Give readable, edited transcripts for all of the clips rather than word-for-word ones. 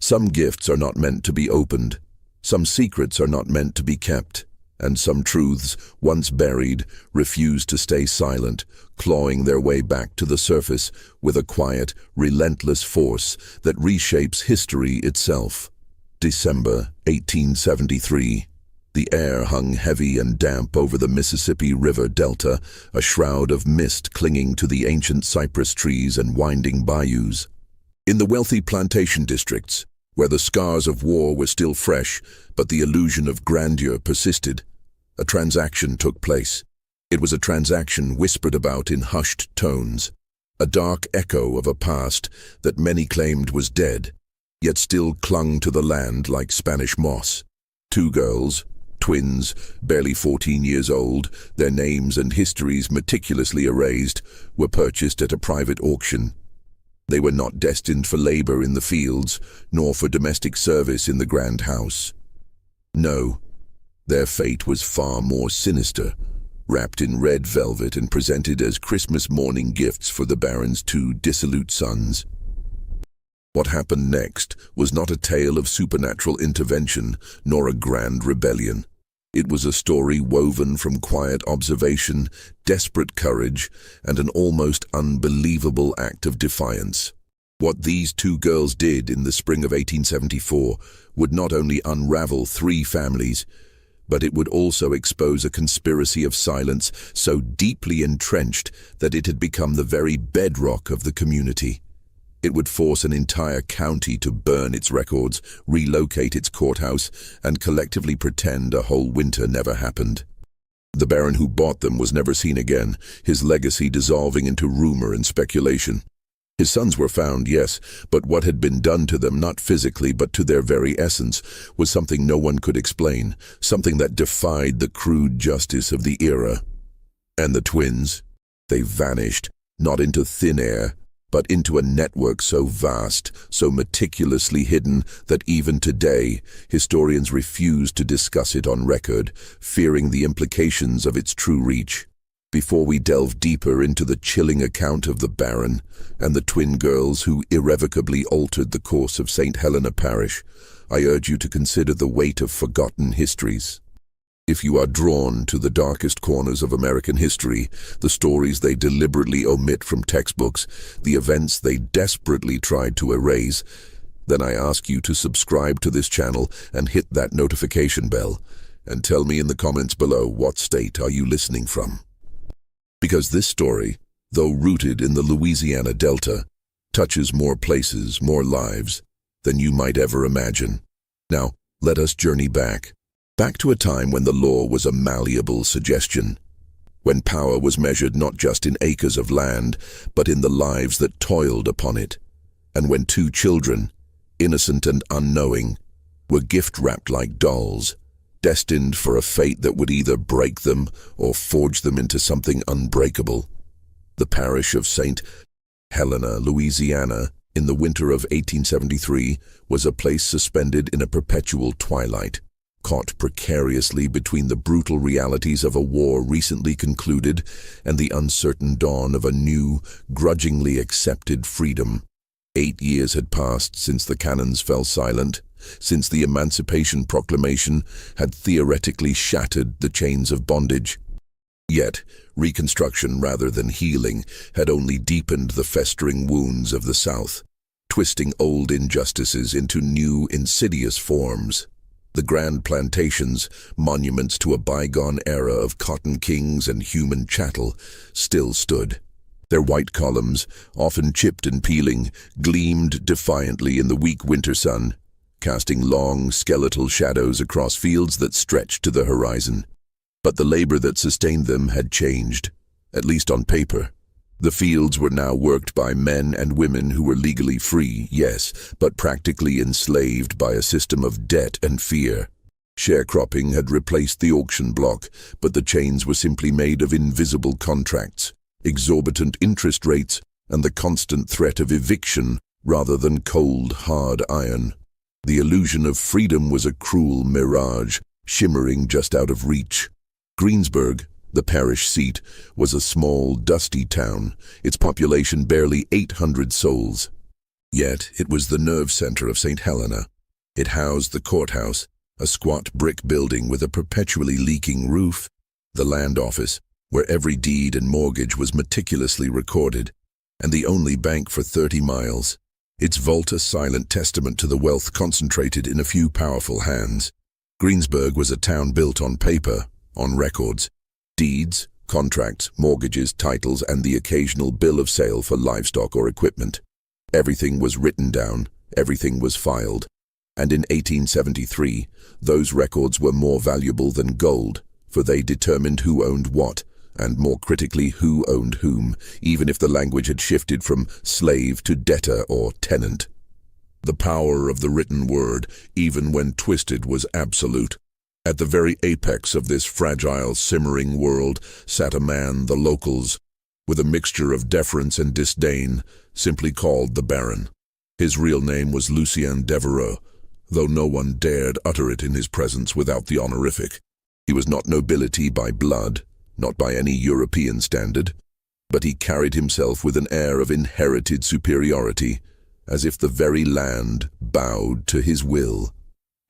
Some gifts are not meant to be opened, some secrets are not meant to be kept, and some truths, once buried, refuse to stay silent, clawing their way back to the surface with a quiet, relentless force that reshapes history itself. December 1873. The air hung heavy and damp over the Mississippi River Delta, a shroud of mist clinging to the ancient cypress trees and winding bayous. In the wealthy plantation districts, where the scars of war were still fresh, but the illusion of grandeur persisted, a transaction took place. It was a transaction whispered about in hushed tones, a dark echo of a past that many claimed was dead, yet still clung to the land like Spanish moss. Two girls, twins, barely 14 years old, their names and histories meticulously erased, were purchased at a private auction. They were not destined for labor in the fields, nor for domestic service in the grand house. No, their fate was far more sinister, wrapped in red velvet and presented as Christmas morning gifts for the Baron's two dissolute sons. What happened next was not a tale of supernatural intervention, nor a grand rebellion. It was a story woven from quiet observation, desperate courage, and an almost unbelievable act of defiance. What these two girls did in the spring of 1874 would not only unravel 3 families, but it would also expose a conspiracy of silence so deeply entrenched that it had become the very bedrock of the community. It would force an entire county to burn its records, relocate its courthouse, and collectively pretend a whole winter never happened. The Baron who bought them was never seen again, his legacy dissolving into rumor and speculation. His sons were found, yes, but what had been done to them, not physically but to their very essence, was something no one could explain, something that defied the crude justice of the era. And the twins? They vanished, not into thin air, but into a network so vast, so meticulously hidden, that even today, historians refuse to discuss it on record, fearing the implications of its true reach. Before we delve deeper into the chilling account of the Baron and the twin girls who irrevocably altered the course of St. Helena Parish, I urge you to consider the weight of forgotten histories. If you are drawn to the darkest corners of American history, the stories they deliberately omit from textbooks, the events they desperately tried to erase, then I ask you to subscribe to this channel and hit that notification bell, and tell me in the comments below what state are you listening from. Because this story, though rooted in the Louisiana Delta, touches more places, more lives, than you might ever imagine. Now, let us journey back to a time when the law was a malleable suggestion, when power was measured not just in acres of land, but in the lives that toiled upon it, and when 2 children, innocent and unknowing, were gift-wrapped like dolls, destined for a fate that would either break them or forge them into something unbreakable. The parish of St. Helena, Louisiana, in the winter of 1873, was a place suspended in a perpetual twilight, caught precariously between the brutal realities of a war recently concluded and the uncertain dawn of a new, grudgingly accepted freedom. 8 years had passed since the cannons fell silent, since the Emancipation Proclamation had theoretically shattered the chains of bondage. Yet, Reconstruction rather than healing had only deepened the festering wounds of the South, twisting old injustices into new, insidious forms. The grand plantations, monuments to a bygone era of cotton kings and human chattel, still stood. Their white columns, often chipped and peeling, gleamed defiantly in the weak winter sun, casting long, skeletal shadows across fields that stretched to the horizon. But the labor that sustained them had changed, at least on paper. The fields were now worked by men and women who were legally free, yes, but practically enslaved by a system of debt and fear. Sharecropping had replaced the auction block, but the chains were simply made of invisible contracts, exorbitant interest rates, and the constant threat of eviction rather than cold, hard iron. The illusion of freedom was a cruel mirage, shimmering just out of reach. Greensburg, the parish seat, was a small, dusty town, its population barely 800 souls. Yet it was the nerve center of St. Helena. It housed the courthouse, a squat brick building with a perpetually leaking roof, the land office, where every deed and mortgage was meticulously recorded, and the only bank for 30 miles. Its vault a silent testament to the wealth concentrated in a few powerful hands. Greensburg was a town built on paper, on records, deeds, contracts, mortgages, titles, and the occasional bill of sale for livestock or equipment. Everything was written down, everything was filed. And in 1873, those records were more valuable than gold, for they determined who owned what, and more critically who owned whom, even if the language had shifted from slave to debtor or tenant. The power of the written word, even when twisted, was absolute. At the very apex of this fragile, simmering world sat a man the locals, with a mixture of deference and disdain, simply called the Baron. His real name was Lucien Devereux, though no one dared utter it in his presence without the honorific. He was not nobility by blood, not by any European standard, but he carried himself with an air of inherited superiority, as if the very land bowed to his will.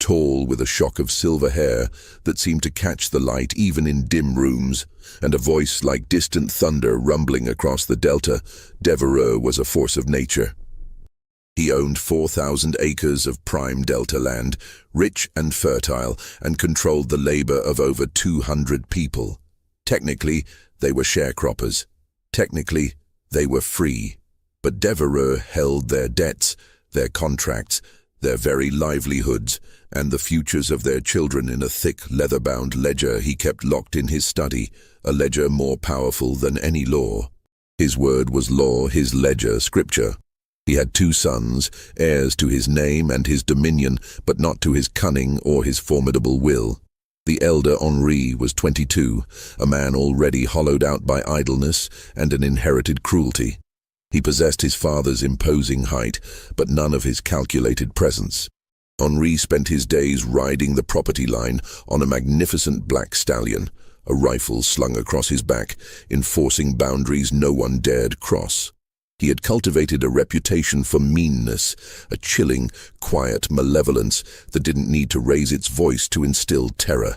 Tall, with a shock of silver hair that seemed to catch the light even in dim rooms, and a voice like distant thunder rumbling across the delta, Devereux was a force of nature. He owned 4,000 acres of prime delta land, rich and fertile, and controlled the labor of over 200 people. Technically, they were sharecroppers. Technically, they were free. But Devereux held their debts, their contracts, their very livelihoods, and the futures of their children in a thick, leather-bound ledger he kept locked in his study, a ledger more powerful than any law. His word was law, his ledger scripture. He had 2 sons, heirs to his name and his dominion, but not to his cunning or his formidable will. The elder Henri was 22, a man already hollowed out by idleness and an inherited cruelty. He possessed his father's imposing height, but none of his calculated presence. Henri spent his days riding the property line on a magnificent black stallion, a rifle slung across his back, enforcing boundaries no one dared cross. He had cultivated a reputation for meanness, a chilling, quiet malevolence that didn't need to raise its voice to instill terror.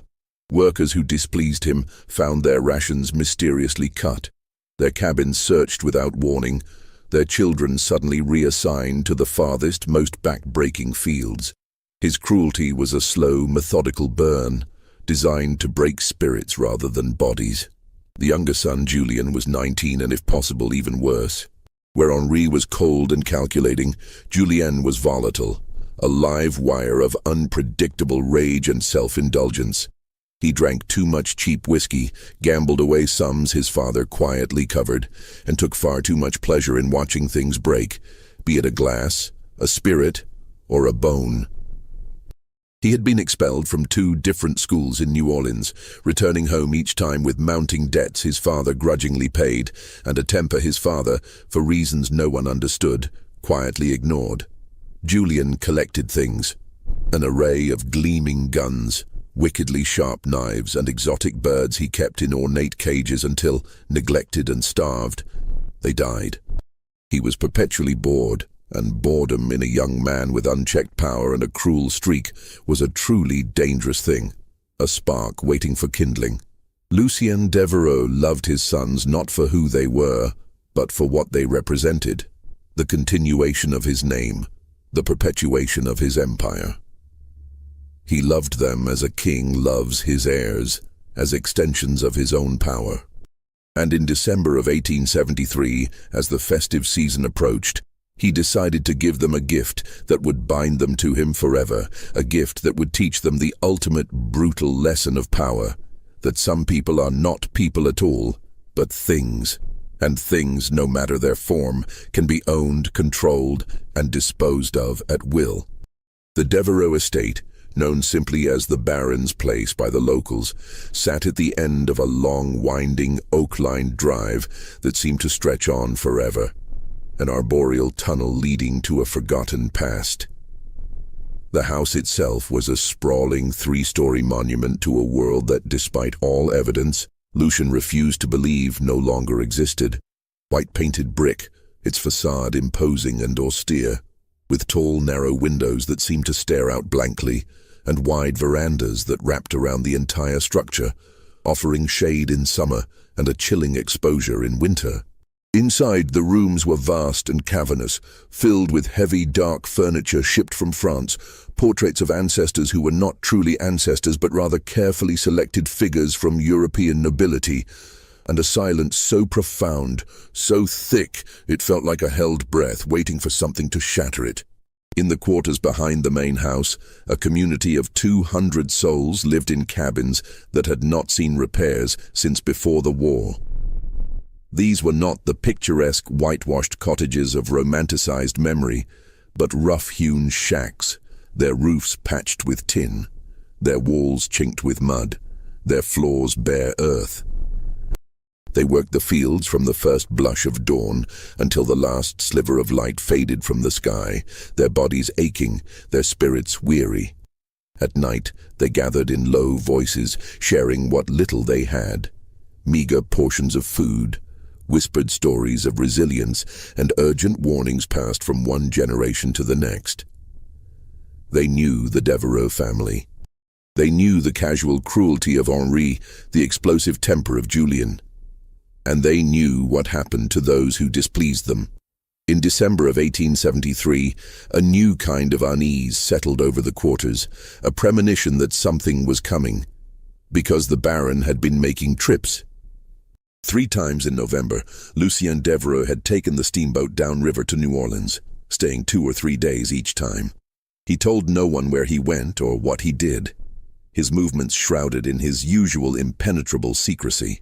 Workers who displeased him found their rations mysteriously cut, their cabins searched without warning, their children suddenly reassigned to the farthest, most back-breaking fields. His cruelty was a slow, methodical burn, designed to break spirits rather than bodies. The younger son, Julien, was 19 and if possible even worse. Where Henri was cold and calculating, Julien was volatile, a live wire of unpredictable rage and self-indulgence. He drank too much cheap whiskey, gambled away sums his father quietly covered, and took far too much pleasure in watching things break, be it a glass, a spirit, or a bone. He had been expelled from 2 different schools in New Orleans, returning home each time with mounting debts his father grudgingly paid, and a temper his father, for reasons no one understood, quietly ignored. Julien collected things, an array of gleaming guns, wickedly sharp knives, and exotic birds he kept in ornate cages until, neglected and starved, they died. He was perpetually bored, and boredom in a young man with unchecked power and a cruel streak was a truly dangerous thing, a spark waiting for kindling. Lucien Devereux loved his sons not for who they were, but for what they represented, the continuation of his name, the perpetuation of his empire. He loved them as a king loves his heirs, as extensions of his own power. And in December of 1873, as the festive season approached, he decided to give them a gift that would bind them to him forever, a gift that would teach them the ultimate brutal lesson of power, that some people are not people at all, but things, and things, no matter their form, can be owned, controlled, and disposed of at will. The Devereux estate, known simply as the Baron's Place by the locals, sat at the end of a long, winding, oak-lined drive that seemed to stretch on forever, an arboreal tunnel leading to a forgotten past. The house itself was a sprawling 3-story monument to a world that, despite all evidence, Lucien refused to believe no longer existed. White-painted brick, its facade imposing and austere, with tall, narrow windows that seemed to stare out blankly, and wide verandas that wrapped around the entire structure, offering shade in summer and a chilling exposure in winter. Inside, the rooms were vast and cavernous, filled with heavy, dark furniture shipped from France, portraits of ancestors who were not truly ancestors but rather carefully selected figures from European nobility, and a silence so profound, so thick, it felt like a held breath waiting for something to shatter it. In the quarters behind the main house, a community of 200 souls lived in cabins that had not seen repairs since before the war. These were not the picturesque, whitewashed cottages of romanticized memory, but rough-hewn shacks, their roofs patched with tin, their walls chinked with mud, their floors bare earth. They worked the fields from the first blush of dawn until the last sliver of light faded from the sky, their bodies aching, their spirits weary. At night, they gathered in low voices, sharing what little they had. Meager portions of food, whispered stories of resilience, and urgent warnings passed from one generation to the next. They knew the Devereux family. They knew the casual cruelty of Henri, the explosive temper of Julien. And they knew what happened to those who displeased them. In December of 1873, a new kind of unease settled over the quarters, a premonition that something was coming, because the Baron had been making trips. 3 times in November, Lucien Devereux had taken the steamboat downriver to New Orleans, staying 2 or 3 days each time. He told no one where he went or what he did, his movements shrouded in his usual impenetrable secrecy.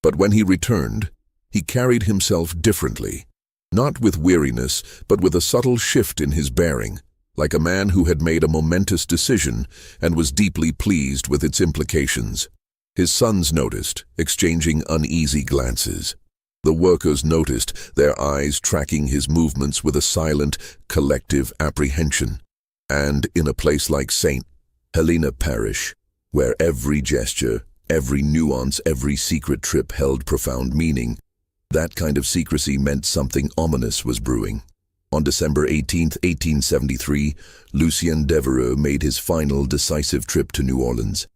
But when he returned, he carried himself differently, not with weariness, but with a subtle shift in his bearing, like a man who had made a momentous decision and was deeply pleased with its implications. His sons noticed, exchanging uneasy glances. The workers noticed, their eyes tracking his movements with a silent, collective apprehension. And in a place like St. Helena Parish, where every gesture, every nuance, every secret trip held profound meaning, that kind of secrecy meant something ominous was brewing. On December 18, 1873, Lucien Devereux made his final decisive trip to New Orleans.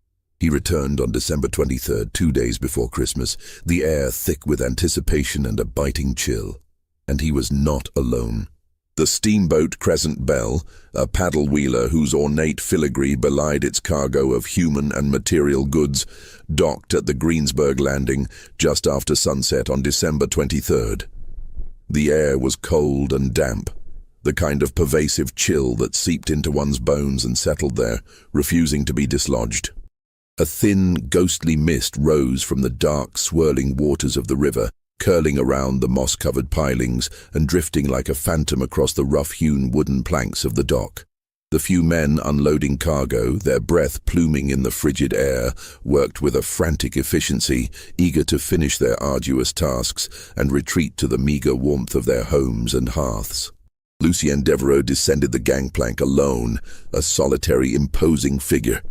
He returned on December 23rd, 2 days before Christmas, the air thick with anticipation and a biting chill. And he was not alone. The steamboat Crescent Belle, a paddle-wheeler whose ornate filigree belied its cargo of human and material goods, docked at the Greensburg landing just after sunset on December 23rd. The air was cold and damp, the kind of pervasive chill that seeped into one's bones and settled there, refusing to be dislodged. A thin, ghostly mist rose from the dark, swirling waters of the river, curling around the moss-covered pilings and drifting like a phantom across the rough-hewn wooden planks of the dock. The few men unloading cargo, their breath pluming in the frigid air, worked with a frantic efficiency, eager to finish their arduous tasks and retreat to the meager warmth of their homes and hearths. Lucien Devereux descended the gangplank alone, a solitary, imposing figure.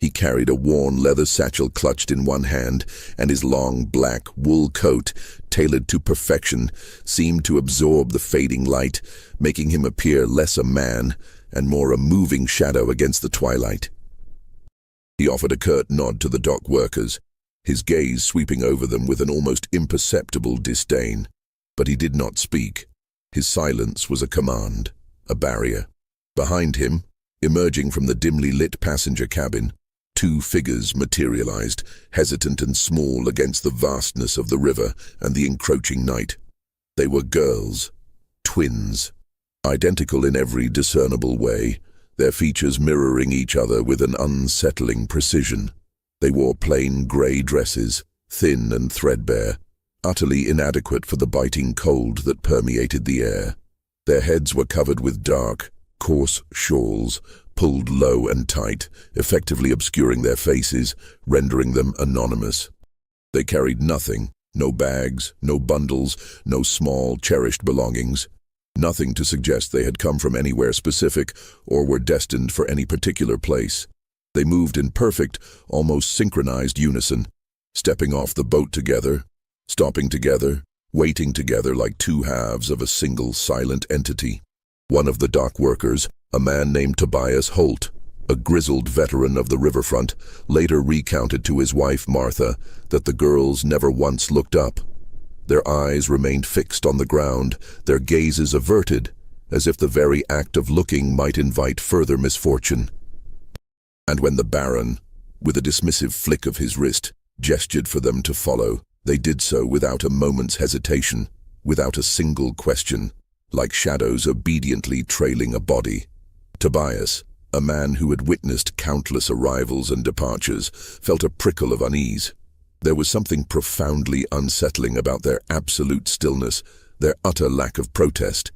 He carried a worn leather satchel clutched in one hand, and his long black wool coat, tailored to perfection, seemed to absorb the fading light, making him appear less a man and more a moving shadow against the twilight. He offered a curt nod to the dock workers, his gaze sweeping over them with an almost imperceptible disdain. But he did not speak. His silence was a command, a barrier. Behind him, emerging from the dimly lit passenger cabin, 2 figures materialized, hesitant and small against the vastness of the river and the encroaching night. They were girls, twins, identical in every discernible way, their features mirroring each other with an unsettling precision. They wore plain grey dresses, thin and threadbare, utterly inadequate for the biting cold that permeated the air. Their heads were covered with dark, coarse shawls, pulled low and tight, effectively obscuring their faces, rendering them anonymous. They carried nothing, no bags, no bundles, no small, cherished belongings, nothing to suggest they had come from anywhere specific or were destined for any particular place. They moved in perfect, almost synchronized unison, stepping off the boat together, stopping together, waiting together like 2 halves of a single silent entity. One of the dock workers, a man named Tobias Holt, a grizzled veteran of the riverfront, later recounted to his wife Martha that the girls never once looked up. Their eyes remained fixed on the ground, their gazes averted, as if the very act of looking might invite further misfortune. And when the Baron, with a dismissive flick of his wrist, gestured for them to follow, they did so without a moment's hesitation, without a single question, like shadows obediently trailing a body. Tobias, a man who had witnessed countless arrivals and departures, felt a prickle of unease. There was something profoundly unsettling about their absolute stillness, their utter lack of protest.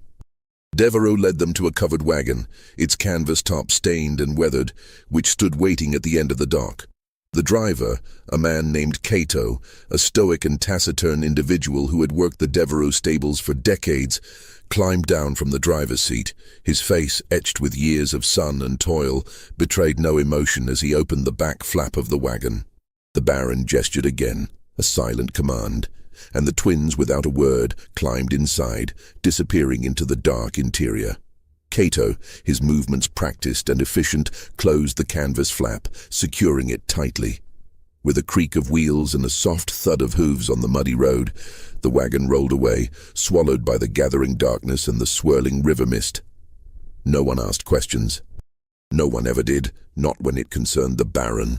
Devereux led them to a covered wagon, its canvas top stained and weathered, which stood waiting at the end of the dock. The driver, a man named Cato, a stoic and taciturn individual who had worked the Devereux stables for decades, climbed down from the driver's seat. His face, etched with years of sun and toil, betrayed no emotion as he opened the back flap of the wagon. The Baron gestured again, a silent command, and the twins, without a word, climbed inside, disappearing into the dark interior. Cato, his movements practiced and efficient, closed the canvas flap, securing it tightly. With a creak of wheels and a soft thud of hooves on the muddy road, the wagon rolled away, swallowed by the gathering darkness and the swirling river mist. No one asked questions. No one ever did, not when it concerned the Baron.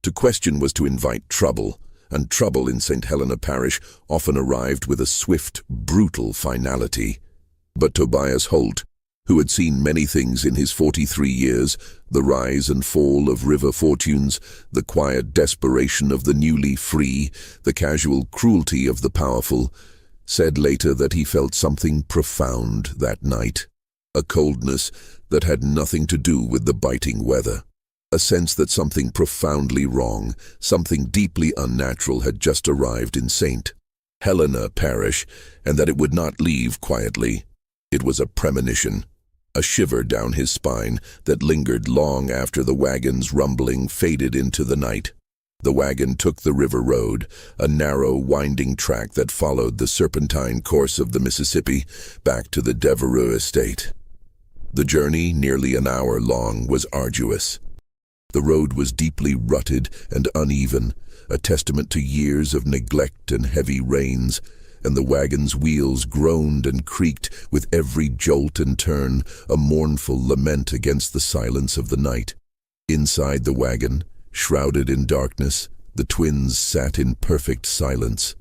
To question was to invite trouble, and trouble in St. Helena Parish often arrived with a swift, brutal finality. But Tobias Holt, who had seen many things in his 43 years, the rise and fall of river fortunes, the quiet desperation of the newly free, the casual cruelty of the powerful, said later that he felt something profound that night, a coldness that had nothing to do with the biting weather. A sense that something profoundly wrong, something deeply unnatural had just arrived in St. Helena Parish, and that it would not leave quietly. It was a premonition, a shiver down his spine that lingered long after the wagon's rumbling faded into the night. The wagon took the river road, a narrow, winding track that followed the serpentine course of the Mississippi back to the Devereux estate. The journey, nearly an hour long, was arduous. The road was deeply rutted and uneven, a testament to years of neglect and heavy rains, and the wagon's wheels groaned and creaked with every jolt and turn, a mournful lament against the silence of the night. Inside the wagon, shrouded in darkness, the twins sat in perfect silence.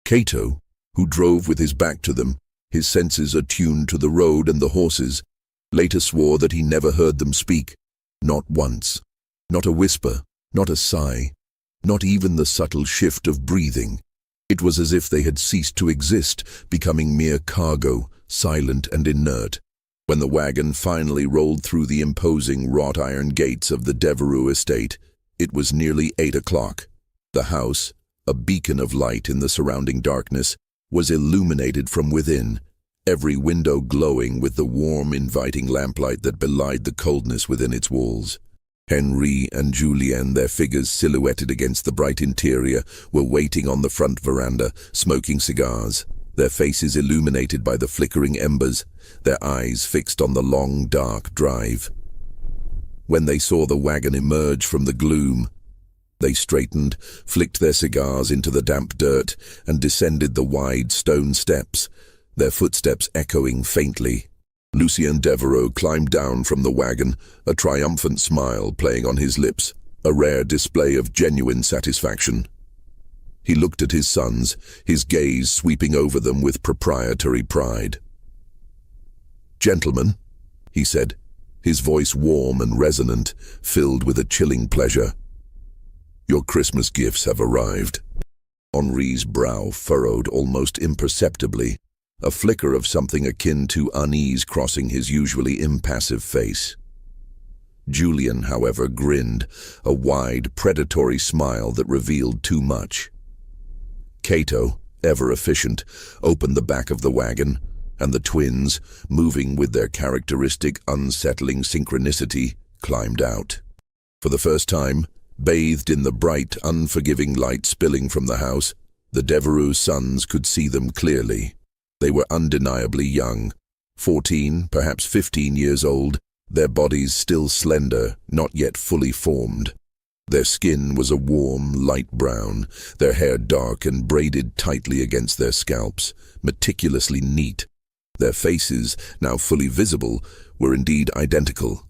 Cato, who drove with his back to them, his senses attuned to the road and the horses, later swore that he never heard them speak. Not once, not a whisper, not a sigh, not even the subtle shift of breathing. It was as if they had ceased to exist, becoming mere cargo, silent and inert. When the wagon finally rolled through the imposing wrought iron gates of the Devereux estate, it was nearly 8 o'clock. The house, a beacon of light in the surrounding darkness, was illuminated from within, every window glowing with the warm, inviting lamplight that belied the coldness within its walls. Henri and Julien, their figures silhouetted against the bright interior, were waiting on the front veranda, smoking cigars, their faces illuminated by the flickering embers, their eyes fixed on the long, dark drive. When they saw the wagon emerge from the gloom, they straightened, flicked their cigars into the damp dirt, and descended the wide stone steps, their footsteps echoing faintly. Lucien Devereux climbed down from the wagon, a triumphant smile playing on his lips, a rare display of genuine satisfaction. He looked at his sons, his gaze sweeping over them with proprietary pride. "Gentlemen," he said, his voice warm and resonant, filled with a chilling pleasure, "your Christmas gifts have arrived." Henri's brow furrowed almost imperceptibly, a flicker of something akin to unease crossing his usually impassive face. Julien, however, grinned, a wide, predatory smile that revealed too much. Cato, ever efficient, opened the back of the wagon, and the twins, moving with their characteristic unsettling synchronicity, climbed out. For the first time, bathed in the bright, unforgiving light spilling from the house, the Devereux sons could see them clearly. They were undeniably young, 14, perhaps 15 years old, their bodies still slender, not yet fully formed. Their skin was a warm, light brown, their hair dark and braided tightly against their scalps, meticulously neat. Their faces, now fully visible, were indeed identical.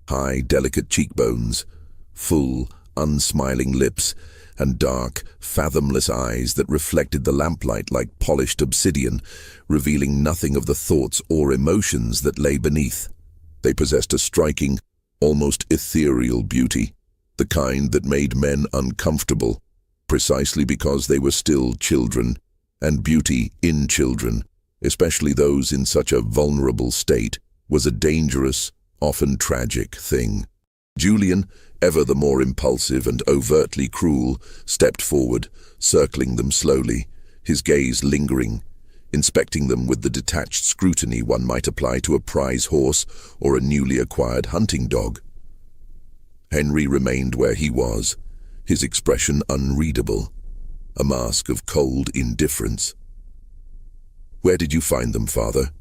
High, delicate cheekbones, full, unsmiling lips, and dark, fathomless eyes that reflected the lamplight like polished obsidian, revealing nothing of the thoughts or emotions that lay beneath. They possessed a striking, almost ethereal beauty, the kind that made men uncomfortable, precisely because they were still children, and beauty in children, especially those in such a vulnerable state, was a dangerous, often tragic thing. Julian, ever the more impulsive and overtly cruel, stepped forward, circling them slowly, his gaze lingering, inspecting them with the detached scrutiny one might apply to a prize horse or a newly acquired hunting dog. Henry remained where he was, his expression unreadable, a mask of cold indifference. "Where did you find them, father?"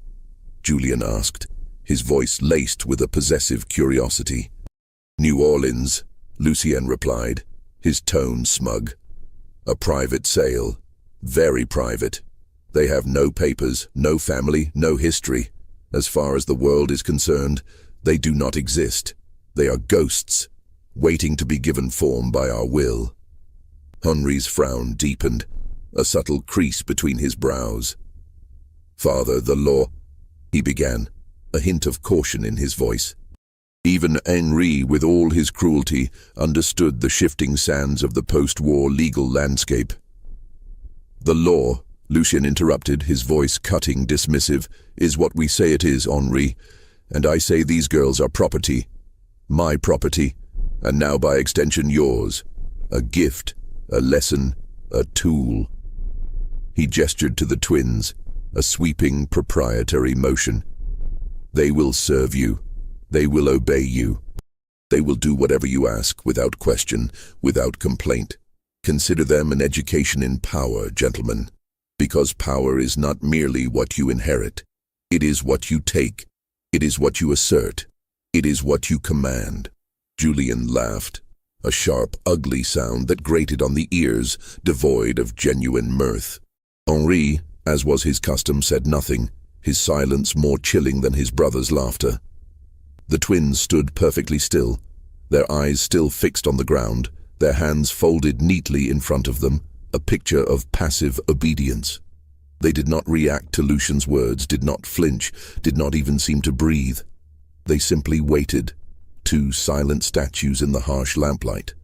Julian asked, his voice laced with a possessive curiosity. "New Orleans," Lucien replied, his tone smug. "A private sale, very private. They have no papers, no family, no history. As far as the world is concerned, they do not exist. They are ghosts, waiting to be given form by our will." Henri's frown deepened, a subtle crease between his brows. "Father, the law," he began, a hint of caution in his voice. Even Henri, with all his cruelty, understood the shifting sands of the post-war legal landscape. "The law," Lucien interrupted, his voice cutting, dismissive, "is what we say it is, Henri, and I say these girls are property. My property, and now by extension yours. A gift, a lesson, a tool." He gestured to the twins, a sweeping, proprietary motion. "They will serve you. They will obey you. They will do whatever you ask, without question, without complaint. Consider them an education in power, gentlemen, because power is not merely what you inherit. It is what you take. It is what you assert. It is what you command." Julian laughed, a sharp, ugly sound that grated on the ears, devoid of genuine mirth. Henri, as was his custom, said nothing, his silence more chilling than his brother's laughter. The twins stood perfectly still, their eyes still fixed on the ground, their hands folded neatly in front of them, a picture of passive obedience. They did not react to Lucien's words, did not flinch, did not even seem to breathe. They simply waited, two silent statues in the harsh lamplight.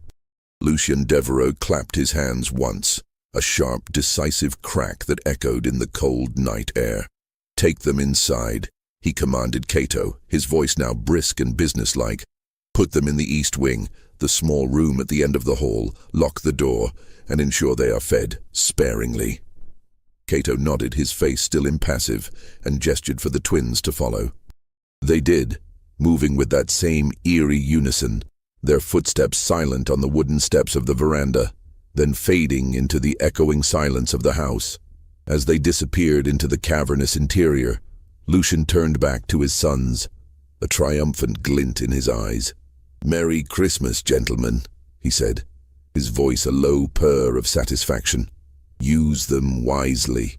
Lucien Devereux clapped his hands once, a sharp, decisive crack that echoed in the cold night air. "Take them inside," he commanded Cato, his voice now brisk and businesslike. "Put them in the east wing, the small room at the end of the hall, lock the door, and ensure they are fed sparingly." Cato nodded, his face still impassive, and gestured for the twins to follow. They did, moving with that same eerie unison, their footsteps silent on the wooden steps of the veranda, then fading into the echoing silence of the house. As they disappeared into the cavernous interior, Lucien turned back to his sons, a triumphant glint in his eyes. "Merry Christmas, gentlemen," he said, his voice a low purr of satisfaction. "Use them wisely.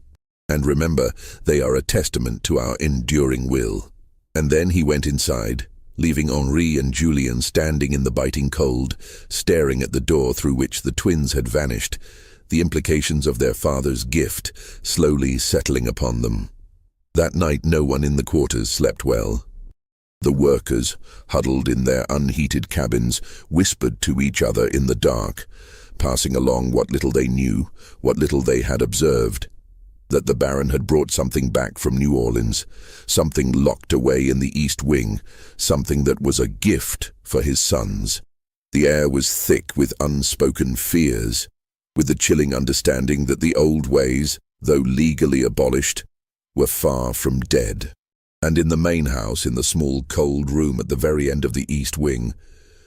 And remember, they are a testament to our enduring will." And then he went inside, leaving Henri and Julian standing in the biting cold, staring at the door through which the twins had vanished, the implications of their father's gift slowly settling upon them. That night no one in the quarters slept well. The workers, huddled in their unheated cabins, whispered to each other in the dark, passing along what little they knew, what little they had observed. That the Baron had brought something back from New Orleans, something locked away in the East Wing, something that was a gift for his sons. The air was thick with unspoken fears, with the chilling understanding that the old ways, though legally abolished, were far from dead. And in the main house, in the small cold room at the very end of the East Wing,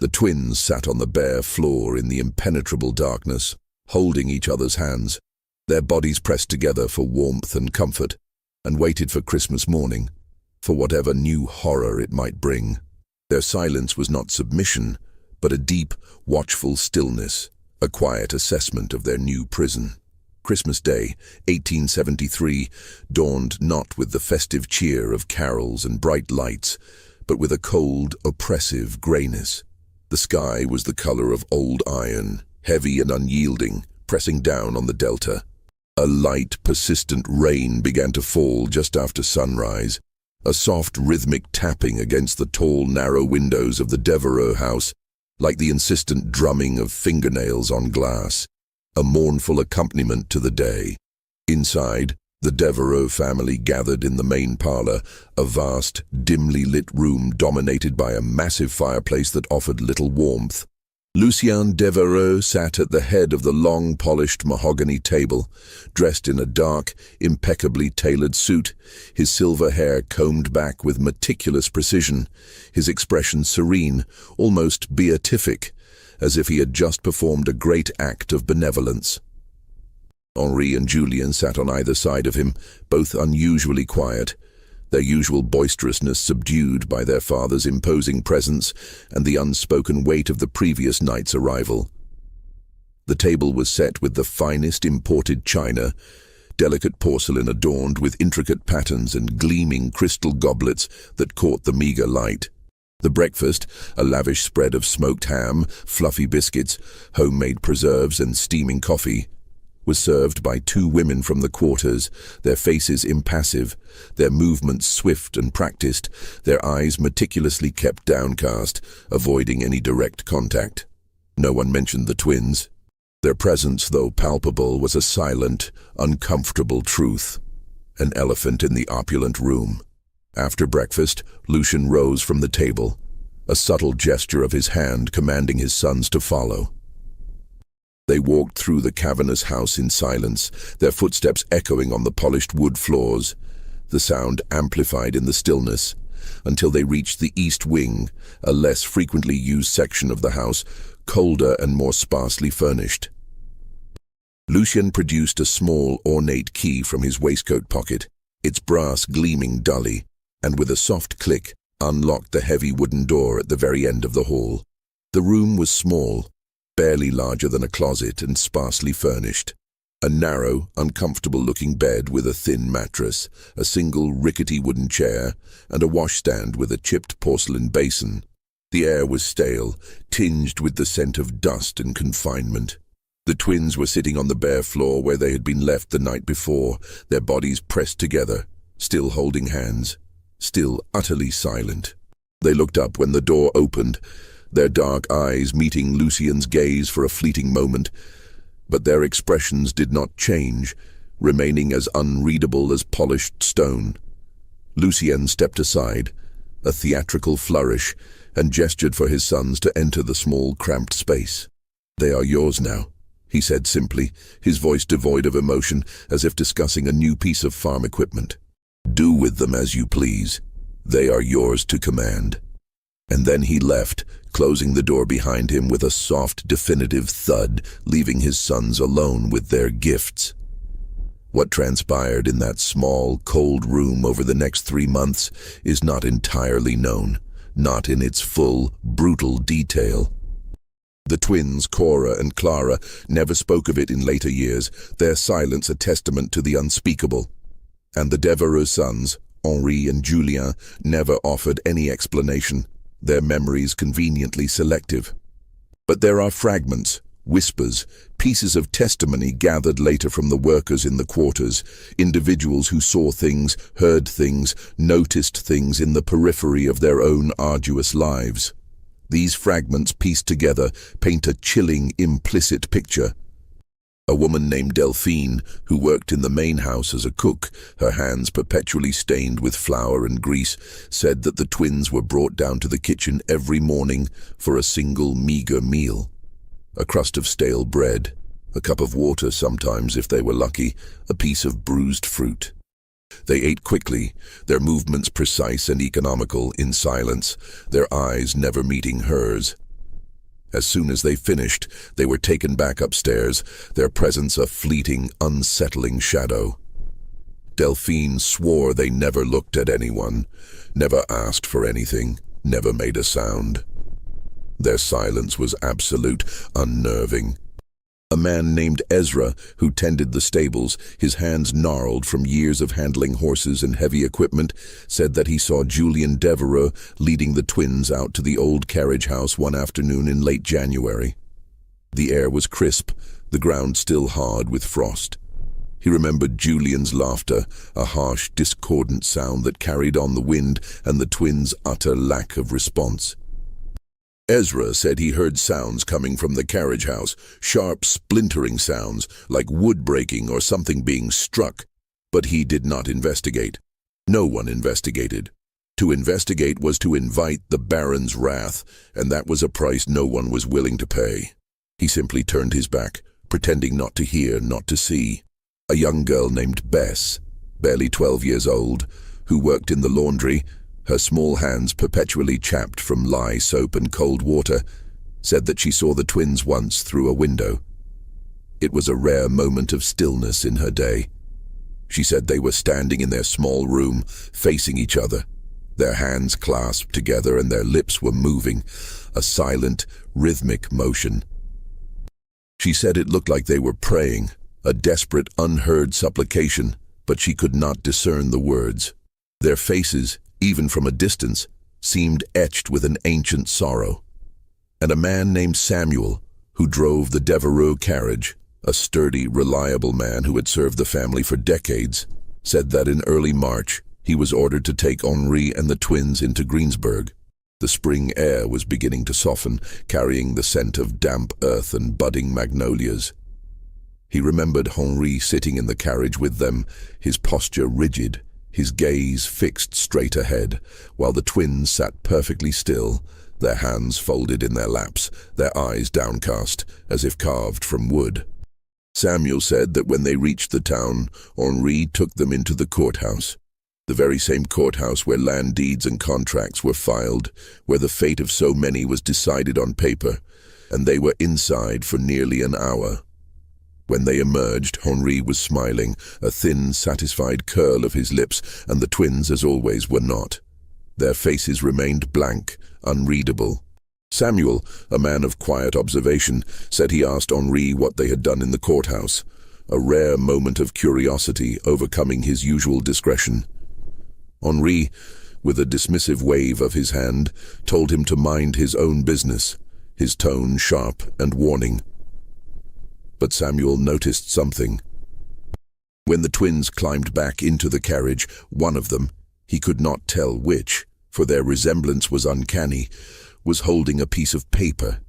the twins sat on the bare floor in the impenetrable darkness, holding each other's hands, their bodies pressed together for warmth and comfort, and waited for Christmas morning, for whatever new horror it might bring. Their silence was not submission, but a deep, watchful stillness, a quiet assessment of their new prison. Christmas Day, 1873, dawned not with the festive cheer of carols and bright lights, but with a cold, oppressive grayness. The sky was the color of old iron, heavy and unyielding, pressing down on the delta. A light, persistent rain began to fall just after sunrise, a soft, rhythmic tapping against the tall, narrow windows of the Devereux house, like the insistent drumming of fingernails on glass, a mournful accompaniment to the day. Inside, the Devereux family gathered in the main parlor, a vast, dimly lit room dominated by a massive fireplace that offered little warmth. Lucien Devereux sat at the head of the long, polished mahogany table, dressed in a dark, impeccably tailored suit, his silver hair combed back with meticulous precision, his expression serene, almost beatific, as if he had just performed a great act of benevolence. Henri and Julien sat on either side of him, both unusually quiet, their usual boisterousness subdued by their father's imposing presence and the unspoken weight of the previous night's arrival. The table was set with the finest imported china, delicate porcelain adorned with intricate patterns and gleaming crystal goblets that caught the meager light. The breakfast, a lavish spread of smoked ham, fluffy biscuits, homemade preserves and steaming coffee, was served by two women from the quarters, their faces impassive, their movements swift and practiced, their eyes meticulously kept downcast, avoiding any direct contact. No one mentioned the twins. Their presence, though palpable, was a silent, uncomfortable truth. An elephant in the opulent room. After breakfast, Lucien rose from the table, a subtle gesture of his hand commanding his sons to follow. They walked through the cavernous house in silence, their footsteps echoing on the polished wood floors, the sound amplified in the stillness, until they reached the east wing, a less frequently used section of the house, colder and more sparsely furnished. Lucien produced a small, ornate key from his waistcoat pocket, its brass gleaming dully, and with a soft click, unlocked the heavy wooden door at the very end of the hall. The room was small, barely larger than a closet and sparsely furnished. A narrow, uncomfortable-looking bed with a thin mattress, a single rickety wooden chair, and a washstand with a chipped porcelain basin. The air was stale, tinged with the scent of dust and confinement. The twins were sitting on the bare floor where they had been left the night before, their bodies pressed together, still holding hands, still utterly silent. They looked up when the door opened, their dark eyes meeting Lucien's gaze for a fleeting moment, but their expressions did not change, remaining as unreadable as polished stone. Lucien stepped aside, a theatrical flourish, and gestured for his sons to enter the small, cramped space. "They are yours now," he said simply, his voice devoid of emotion, as if discussing a new piece of farm equipment. "Do with them as you please. They are yours to command." And then he left, closing the door behind him with a soft, definitive thud, leaving his sons alone with their gifts. What transpired in that small, cold room over the next 3 months is not entirely known, not in its full, brutal detail. The twins, Cora and Clara, never spoke of it in later years, their silence a testament to the unspeakable. And the Devereux sons, Henri and Julien, never offered any explanation, their memories conveniently selective. But there are fragments, whispers, pieces of testimony gathered later from the workers in the quarters, individuals who saw things, heard things, noticed things in the periphery of their own arduous lives. These fragments pieced together paint a chilling, implicit picture. A woman named Delphine, who worked in the main house as a cook, her hands perpetually stained with flour and grease, said that the twins were brought down to the kitchen every morning for a single meager meal. A crust of stale bread, a cup of water sometimes if they were lucky, a piece of bruised fruit. They ate quickly, their movements precise and economical, in silence, their eyes never meeting hers. As soon as they finished, they were taken back upstairs, their presence a fleeting, unsettling shadow. Delphine swore they never looked at anyone, never asked for anything, never made a sound. Their silence was absolute, unnerving. A man named Ezra, who tended the stables, his hands gnarled from years of handling horses and heavy equipment, said that he saw Julien Devereux leading the twins out to the old carriage house one afternoon in late January. The air was crisp, the ground still hard with frost. He remembered Julien's laughter, a harsh, discordant sound that carried on the wind, and the twins' utter lack of response. Ezra said he heard sounds coming from the carriage house, sharp, splintering sounds, like wood breaking or something being struck, but he did not investigate. No one investigated. To investigate was to invite the Baron's wrath, and that was a price no one was willing to pay. He simply turned his back, pretending not to hear, not to see. A young girl named Bess, barely 12 years old, who worked in the laundry, her small hands perpetually chapped from lye soap and cold water, said that she saw the twins once through a window. It was a rare moment of stillness in her day. She said they were standing in their small room, facing each other, their hands clasped together and their lips were moving, a silent, rhythmic motion. She said it looked like they were praying, a desperate, unheard supplication, but she could not discern the words. Their faces, even from a distance, seemed etched with an ancient sorrow. And a man named Samuel, who drove the Devereux carriage, a sturdy, reliable man who had served the family for decades, said that in early March he was ordered to take Henri and the twins into Greensburg. The spring air was beginning to soften, carrying the scent of damp earth and budding magnolias. He remembered Henri sitting in the carriage with them, his posture rigid, his gaze fixed straight ahead, while the twins sat perfectly still, their hands folded in their laps, their eyes downcast, as if carved from wood. Samuel said that when they reached the town, Henri took them into the courthouse, the very same courthouse where land deeds and contracts were filed, where the fate of so many was decided on paper, and they were inside for nearly an hour. When they emerged, Henri was smiling, a thin, satisfied curl of his lips, and the twins, as always, were not. Their faces remained blank, unreadable. Samuel, a man of quiet observation, said he asked Henri what they had done in the courthouse, a rare moment of curiosity overcoming his usual discretion. Henri, with a dismissive wave of his hand, told him to mind his own business, his tone sharp and warning. But Samuel noticed something. When the twins climbed back into the carriage, one of them, he could not tell which, for their resemblance was uncanny, was holding a piece of paper.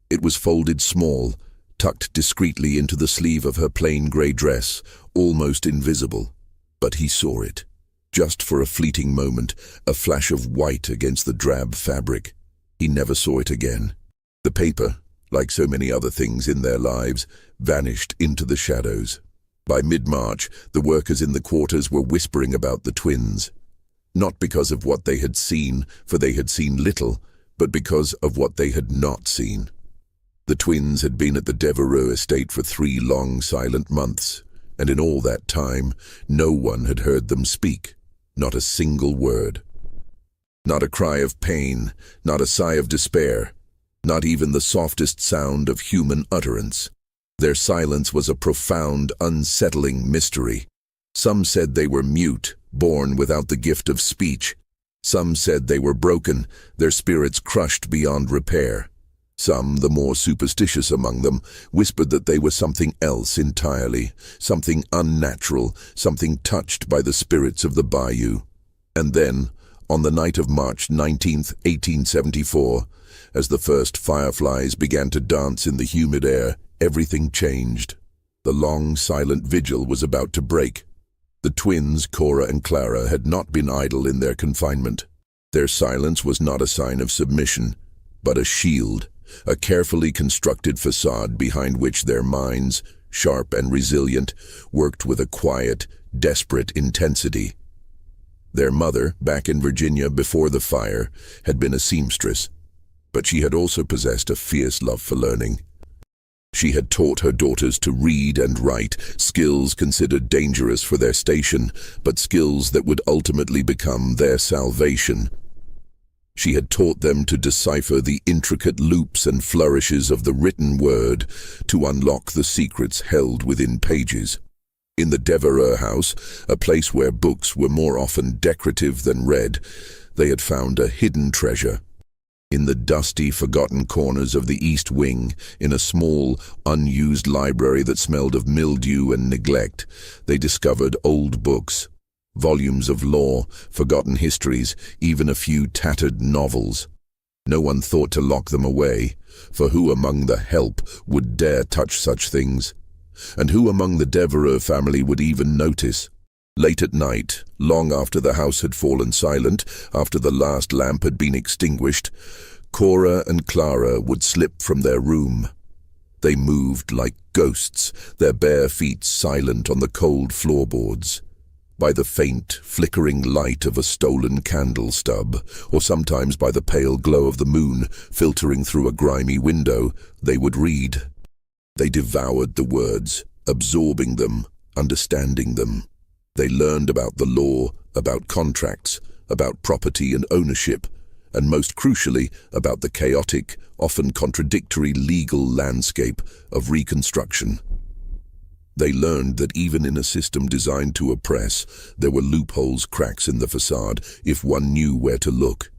It was folded small, tucked discreetly into the sleeve of her plain grey dress, almost invisible. But he saw it. Just for a fleeting moment, a flash of white against the drab fabric. He never saw it again. The paper, like so many other things in their lives, vanished into the shadows. By mid-March, the workers in the quarters were whispering about the twins. Not because of what they had seen, for they had seen little, but because of what they had not seen. The twins had been at the Devereux estate for 3 long, silent months, and in all that time, no one had heard them speak. Not a single word. Not a cry of pain, not a sigh of despair, not even the softest sound of human utterance. Their silence was a profound, unsettling mystery. Some said they were mute, born without the gift of speech. Some said they were broken, their spirits crushed beyond repair. Some, the more superstitious among them, whispered that they were something else entirely, something unnatural, something touched by the spirits of the bayou. And then, on the night of March 19th, 1874, as the first fireflies began to dance in the humid air, everything changed. The long, silent vigil was about to break. The twins, Cora and Clara, had not been idle in their confinement. Their silence was not a sign of submission, but a shield, a carefully constructed facade behind which their minds, sharp and resilient, worked with a quiet, desperate intensity. Their mother, back in Virginia before the fire, had been a seamstress, but she had also possessed a fierce love for learning. She had taught her daughters to read and write, skills considered dangerous for their station, but skills that would ultimately become their salvation. She had taught them to decipher the intricate loops and flourishes of the written word, to unlock the secrets held within pages. In the Devereux house, a place where books were more often decorative than read, they had found a hidden treasure. In the dusty, forgotten corners of the East Wing, in a small, unused library that smelled of mildew and neglect, they discovered old books, volumes of law, forgotten histories, even a few tattered novels. No one thought to lock them away, for who among the help would dare touch such things? And who among the Devereux family would even notice? Late at night, long after the house had fallen silent, after the last lamp had been extinguished, Cora and Clara would slip from their room. They moved like ghosts, their bare feet silent on the cold floorboards. By the faint, flickering light of a stolen candle stub, or sometimes by the pale glow of the moon filtering through a grimy window, they would read. They devoured the words, absorbing them, understanding them. They learned about the law, about contracts, about property and ownership, and most crucially, about the chaotic, often contradictory legal landscape of Reconstruction. They learned that even in a system designed to oppress, there were loopholes, cracks in the facade, if one knew where to look.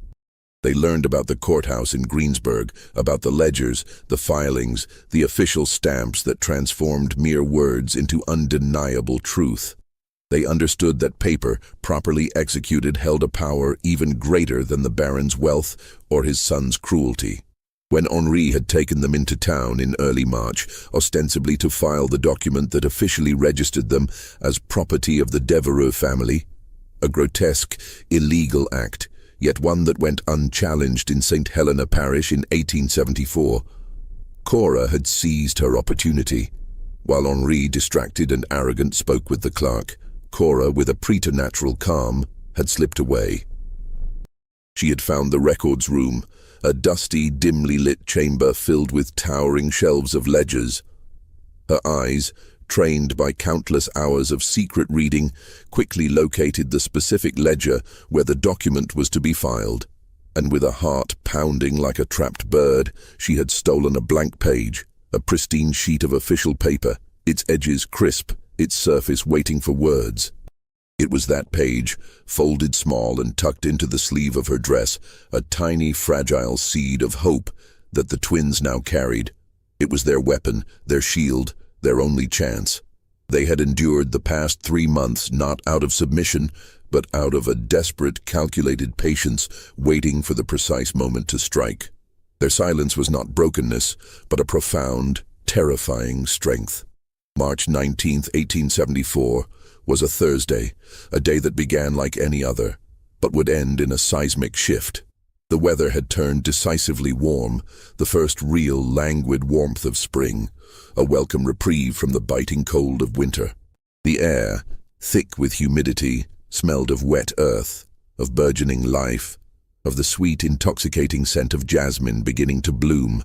They learned about the courthouse in Greensburg, about the ledgers, the filings, the official stamps that transformed mere words into undeniable truth. They understood that paper, properly executed, held a power even greater than the baron's wealth or his son's cruelty. When Henri had taken them into town in early March, ostensibly to file the document that officially registered them as property of the Devereux family, a grotesque, illegal act, yet one that went unchallenged in St. Helena Parish in 1874, Cora had seized her opportunity. While Henri, distracted and arrogant, spoke with the clerk, Cora, with a preternatural calm, had slipped away. She had found the records room, a dusty, dimly lit chamber filled with towering shelves of ledgers. Her eyes, trained by countless hours of secret reading, quickly located the specific ledger where the document was to be filed, and with a heart pounding like a trapped bird, she had stolen a blank page, a pristine sheet of official paper, its edges crisp, its surface waiting for words. It was that page, folded small and tucked into the sleeve of her dress, a tiny, fragile seed of hope that the twins now carried. It was their weapon, their shield, their only chance. They had endured the past 3 months not out of submission, but out of a desperate, calculated patience, waiting for the precise moment to strike. Their silence was not brokenness, but a profound, terrifying strength. March 19, 1874, was a Thursday, a day that began like any other, but would end in a seismic shift. The weather had turned decisively warm, the first real languid warmth of spring, a welcome reprieve from the biting cold of winter. The air, thick with humidity, smelled of wet earth, of burgeoning life, of the sweet, intoxicating scent of jasmine beginning to bloom.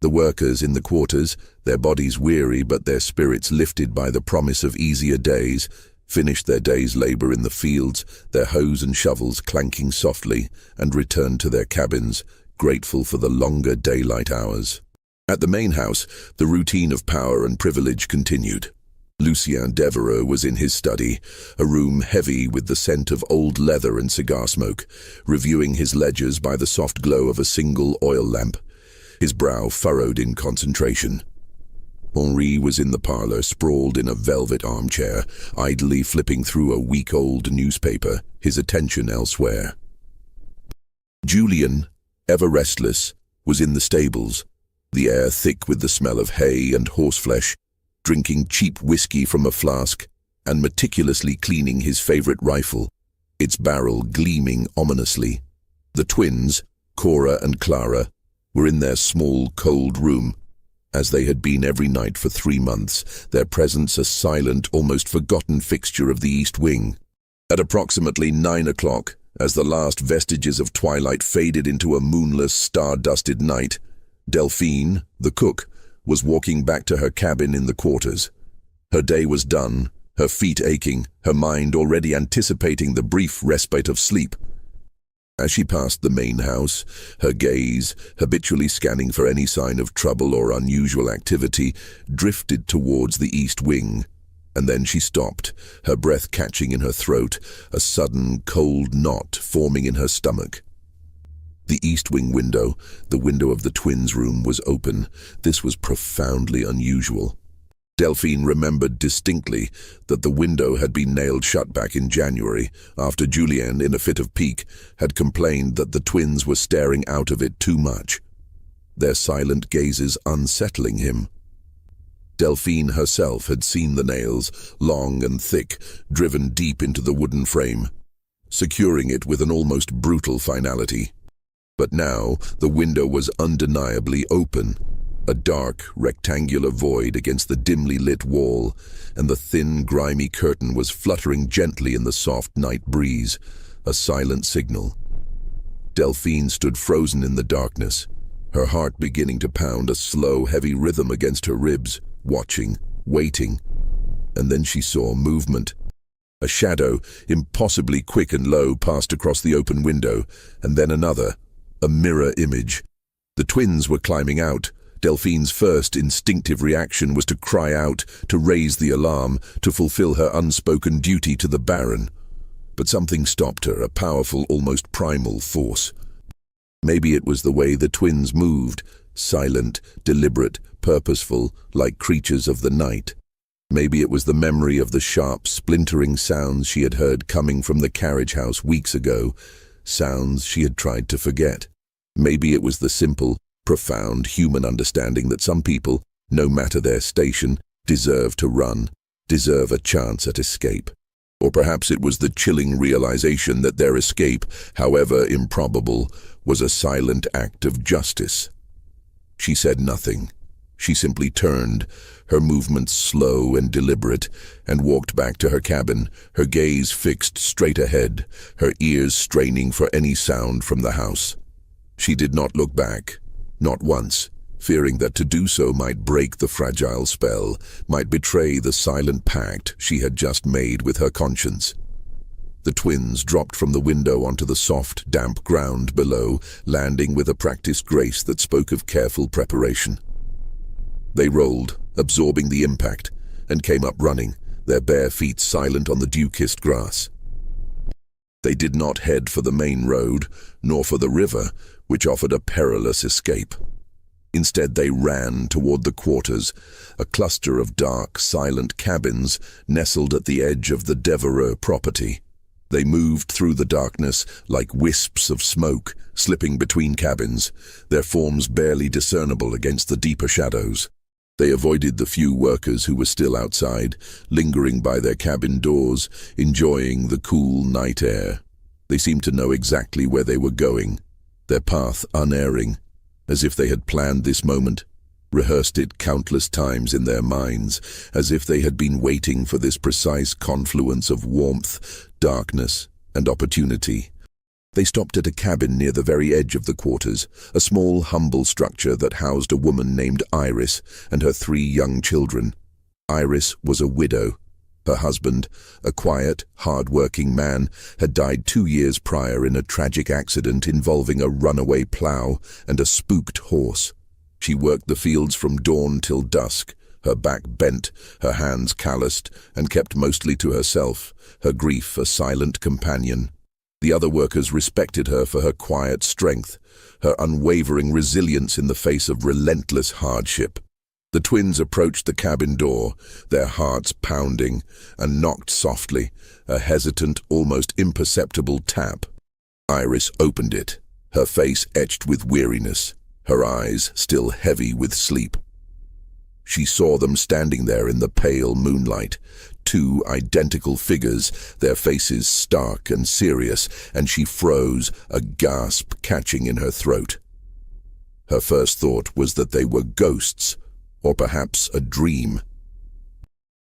The workers in the quarters, their bodies weary but their spirits lifted by the promise of easier days, finished their day's labor in the fields, their hoes and shovels clanking softly, and returned to their cabins, grateful for the longer daylight hours. At the main house, the routine of power and privilege continued. Lucien Devereux was in his study, a room heavy with the scent of old leather and cigar smoke, reviewing his ledgers by the soft glow of a single oil lamp, his brow furrowed in concentration. Henri was in the parlor, sprawled in a velvet armchair, idly flipping through a week-old newspaper, his attention elsewhere. Julien, ever restless, was in the stables, the air thick with the smell of hay and horseflesh, drinking cheap whiskey from a flask and meticulously cleaning his favorite rifle, its barrel gleaming ominously. The twins, Cora and Clara, were in their small, cold room, as they had been every night for 3 months, their presence a silent, almost forgotten fixture of the East Wing. At approximately 9 o'clock, as the last vestiges of twilight faded into a moonless, star-dusted night, Delphine, the cook, was walking back to her cabin in the quarters. Her day was done, her feet aching, her mind already anticipating the brief respite of sleep. As she passed the main house, her gaze, habitually scanning for any sign of trouble or unusual activity, drifted towards the east wing. And then she stopped, her breath catching in her throat, a sudden cold knot forming in her stomach. The east wing window, the window of the twins' room, was open. This was profoundly unusual. Delphine remembered distinctly that the window had been nailed shut back in January, after Julien, in a fit of pique, had complained that the twins were staring out of it too much, their silent gazes unsettling him. Delphine herself had seen the nails, long and thick, driven deep into the wooden frame, securing it with an almost brutal finality. But now the window was undeniably open, a dark, rectangular void against the dimly lit wall, and the thin, grimy curtain was fluttering gently in the soft night breeze, a silent signal. Delphine stood frozen in the darkness, her heart beginning to pound a slow, heavy rhythm against her ribs, watching, waiting. And then she saw movement. A shadow, impossibly quick and low, passed across the open window, and then another, a mirror image. The twins were climbing out. Delphine's first instinctive reaction was to cry out, to raise the alarm, to fulfill her unspoken duty to the Baron. But something stopped her, a powerful, almost primal force. Maybe it was the way the twins moved, silent, deliberate, purposeful, like creatures of the night. Maybe it was the memory of the sharp, splintering sounds she had heard coming from the carriage house weeks ago, sounds she had tried to forget. Maybe it was the simple, profound human understanding that some people, no matter their station, deserve to run, deserve a chance at escape. Or perhaps it was the chilling realization that their escape, however improbable, was a silent act of justice. She said nothing. She simply turned, her movements slow and deliberate, and walked back to her cabin, her gaze fixed straight ahead, her ears straining for any sound from the house. She did not look back. Not once, fearing that to do so might break the fragile spell, might betray the silent pact she had just made with her conscience. The twins dropped from the window onto the soft, damp ground below, landing with a practiced grace that spoke of careful preparation. They rolled, absorbing the impact, and came up running, their bare feet silent on the dew-kissed grass. They did not head for the main road, nor for the river, which offered a perilous escape. Instead, they ran toward the quarters, a cluster of dark, silent cabins nestled at the edge of the Devereux property. They moved through the darkness like wisps of smoke, slipping between cabins, their forms barely discernible against the deeper shadows. They avoided the few workers who were still outside, lingering by their cabin doors, enjoying the cool night air. They seemed to know exactly where they were going, their path unerring, as if they had planned this moment, rehearsed it countless times in their minds, as if they had been waiting for this precise confluence of warmth, darkness, and opportunity. They stopped at a cabin near the very edge of the quarters, a small, humble structure that housed a woman named Iris and her 3 young children. Iris was a widow. Her husband, a quiet, hard-working man, had died 2 years prior in a tragic accident involving a runaway plough and a spooked horse. She worked the fields from dawn till dusk, her back bent, her hands calloused, and kept mostly to herself, her grief a silent companion. The other workers respected her for her quiet strength, her unwavering resilience in the face of relentless hardship. The twins approached the cabin door, their hearts pounding, and knocked softly, a hesitant, almost imperceptible tap. Iris opened it, her face etched with weariness, her eyes still heavy with sleep. She saw them standing there in the pale moonlight, 2 identical figures, their faces stark and serious, and she froze, a gasp catching in her throat. Her first thought was that they were ghosts, or perhaps a dream.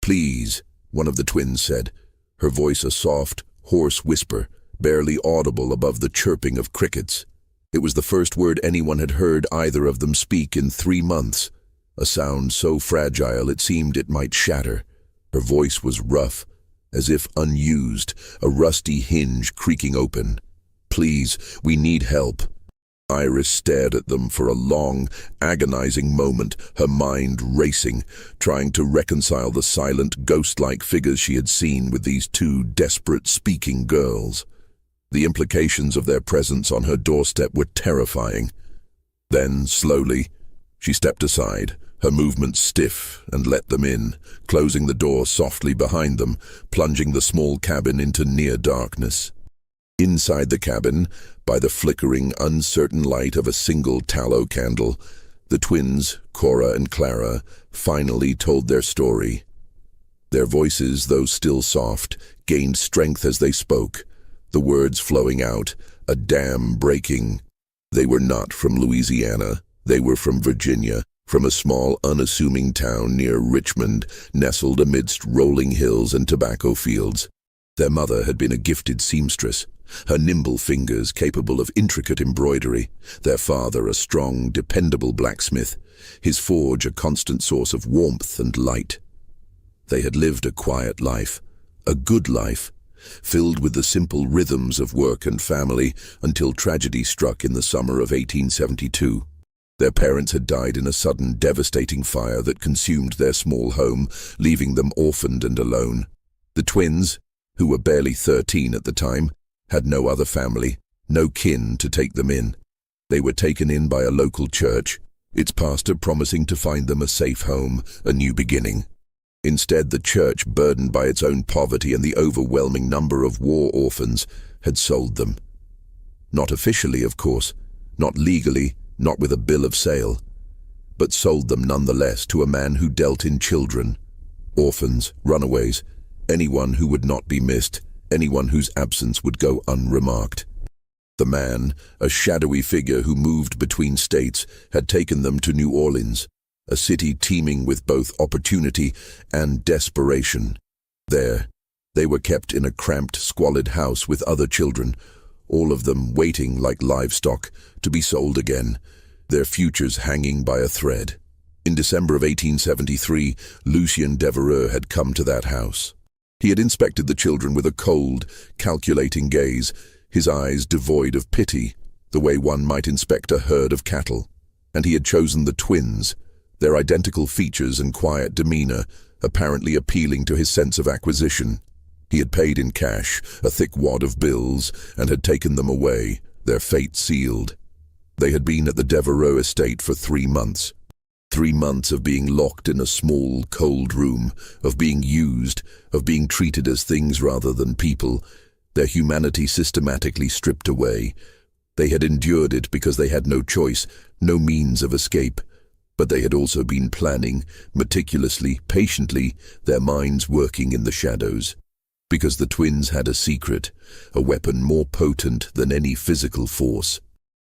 "Please," one of the twins said, her voice a soft, hoarse whisper, barely audible above the chirping of crickets. It was the first word anyone had heard either of them speak in 3 months. a sound so fragile it seemed it might shatter. Her voice was rough, as if unused, a rusty hinge creaking open. "Please, we need help." Iris stared at them for a long, agonizing moment, her mind racing, trying to reconcile the silent, ghost-like figures she had seen with these two desperate speaking girls. The implications of their presence on her doorstep were terrifying. Then, slowly, she stepped aside, her movements stiff, and let them in, closing the door softly behind them, plunging the small cabin into near darkness. Inside the cabin, by the flickering, uncertain light of a single tallow candle, the twins, Cora and Clara, finally told their story. Their voices, though still soft, gained strength as they spoke, the words flowing out, a dam breaking. They were not from Louisiana. They were from Virginia, from a small, unassuming town near Richmond, nestled amidst rolling hills and tobacco fields. Their mother had been a gifted seamstress, her nimble fingers capable of intricate embroidery, their father a strong, dependable blacksmith, his forge a constant source of warmth and light. They had lived a quiet life, a good life, filled with the simple rhythms of work and family until tragedy struck in the summer of 1872. Their parents had died in a sudden, devastating fire that consumed their small home, leaving them orphaned and alone. The twins, who were barely 13 at the time, had no other family, no kin to take them in. They were taken in by a local church, its pastor promising to find them a safe home, a new beginning. Instead, the church, burdened by its own poverty and the overwhelming number of war orphans, had sold them. Not officially, of course, not legally, not with a bill of sale, but sold them nonetheless to a man who dealt in children, orphans, runaways, anyone who would not be missed, anyone whose absence would go unremarked. The man, a shadowy figure who moved between states, had taken them to New Orleans, a city teeming with both opportunity and desperation. There, they were kept in a cramped, squalid house with other children, all of them waiting like livestock to be sold again, their futures hanging by a thread. In December of 1873, Lucien Devereux had come to that house. He had inspected the children with a cold, calculating gaze, his eyes devoid of pity, the way one might inspect a herd of cattle. And he had chosen the twins, their identical features and quiet demeanor, apparently appealing to his sense of acquisition. He had paid in cash, a thick wad of bills, and had taken them away, their fate sealed. They had been at the Devereux estate for 3 months. 3 months of being locked in a small, cold room, of being used, of being treated as things rather than people, their humanity systematically stripped away. They had endured it because they had no choice, no means of escape. But they had also been planning, meticulously, patiently, their minds working in the shadows. Because the twins had a secret, a weapon more potent than any physical force.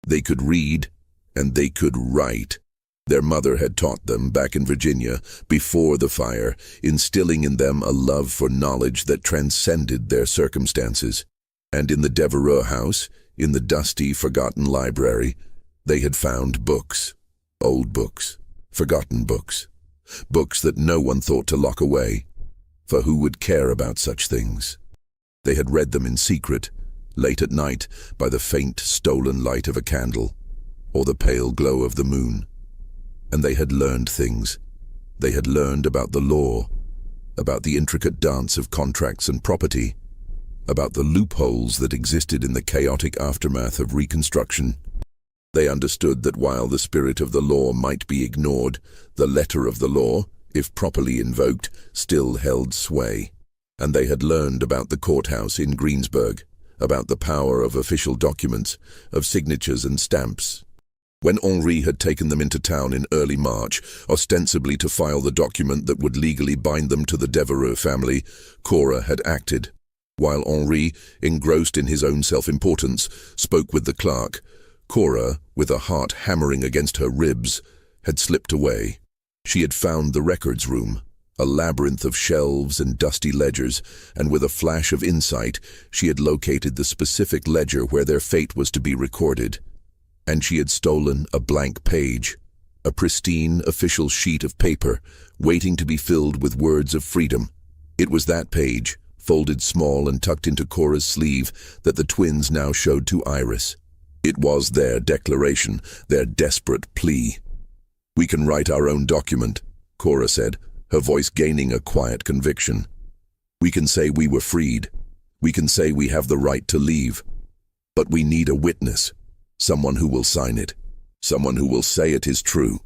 They could read, and they could write. Their mother had taught them back in Virginia, before the fire, instilling in them a love for knowledge that transcended their circumstances. And in the Devereux house, in the dusty, forgotten library, they had found books. Old books, forgotten books, books that no one thought to lock away, for who would care about such things? They had read them in secret, late at night, by the faint, stolen light of a candle, or the pale glow of the moon. And they had learned things. They had learned about the law, about the intricate dance of contracts and property, about the loopholes that existed in the chaotic aftermath of Reconstruction. They understood that while the spirit of the law might be ignored, the letter of the law, if properly invoked, still held sway. And they had learned about the courthouse in Greensburg, about the power of official documents, of signatures and stamps. When Henri had taken them into town in early March, ostensibly to file the document that would legally bind them to the Devereux family, Cora had acted. While Henri, engrossed in his own self-importance, spoke with the clerk, Cora, with a heart hammering against her ribs, had slipped away. She had found the records room, a labyrinth of shelves and dusty ledgers, and with a flash of insight, she had located the specific ledger where their fate was to be recorded. And she had stolen a blank page, a pristine, official sheet of paper, waiting to be filled with words of freedom. It was that page, folded small and tucked into Cora's sleeve, that the twins now showed to Iris. It was their declaration, their desperate plea. "We can write our own document," Cora said, her voice gaining a quiet conviction. "We can say we were freed. We can say we have the right to leave. But we need a witness, someone who will sign it, someone who will say it is true,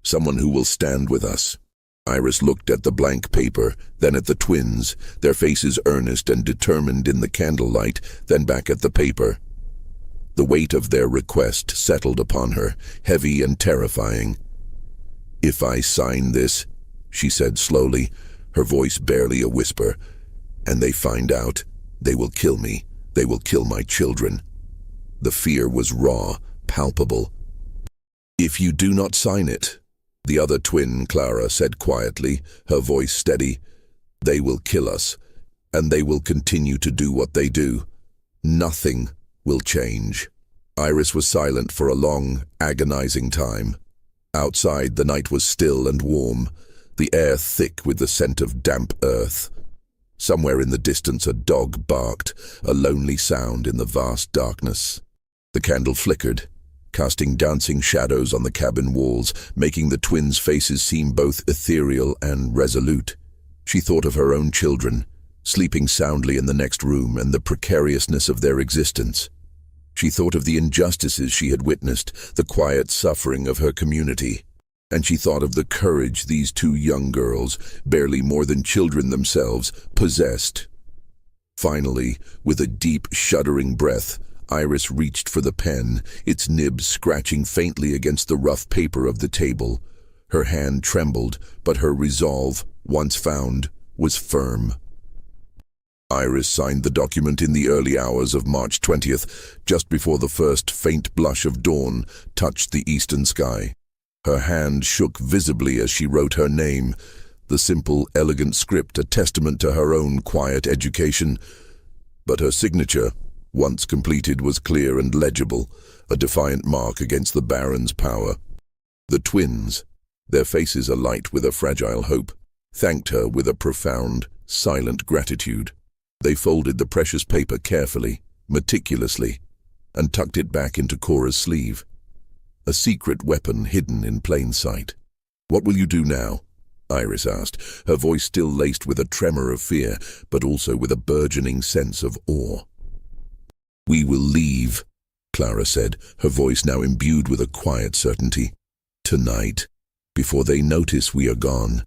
someone who will stand with us." Iris looked at the blank paper, then at the twins, their faces earnest and determined in the candlelight, then back at the paper. The weight of their request settled upon her, heavy and terrifying. "If I sign this," she said slowly, her voice barely a whisper, "and they find out, they will kill me. They will kill my children." The fear was raw, palpable. "If you do not sign it," the other twin, Clara, said quietly, her voice steady, "they will kill us, and they will continue to do what they do. Nothing will change." Iris was silent for a long, agonizing time. Outside, the night was still and warm, the air thick with the scent of damp earth. Somewhere in the distance a dog barked, a lonely sound in the vast darkness. The candle flickered, casting dancing shadows on the cabin walls, making the twins' faces seem both ethereal and resolute. She thought of her own children, sleeping soundly in the next room, and the precariousness of their existence. She thought of the injustices she had witnessed, the quiet suffering of her community. And she thought of the courage these two young girls, barely more than children themselves, possessed. Finally, with a deep, shuddering breath, Iris reached for the pen, its nib scratching faintly against the rough paper of the table. Her hand trembled, but her resolve, once found, was firm. Iris signed the document in the early hours of March 20th, just before the first faint blush of dawn touched the eastern sky. Her hand shook visibly as she wrote her name, the simple, elegant script a testament to her own quiet education. But her signature, once completed, was clear and legible, a defiant mark against the Baron's power. The twins, their faces alight with a fragile hope, thanked her with a profound, silent gratitude. They folded the precious paper carefully, meticulously, and tucked it back into Cora's sleeve. A secret weapon hidden in plain sight. "What will you do now?" Iris asked, her voice still laced with a tremor of fear, but also with a burgeoning sense of awe. "We will leave," Clara said, her voice now imbued with a quiet certainty. "Tonight, before they notice we are gone,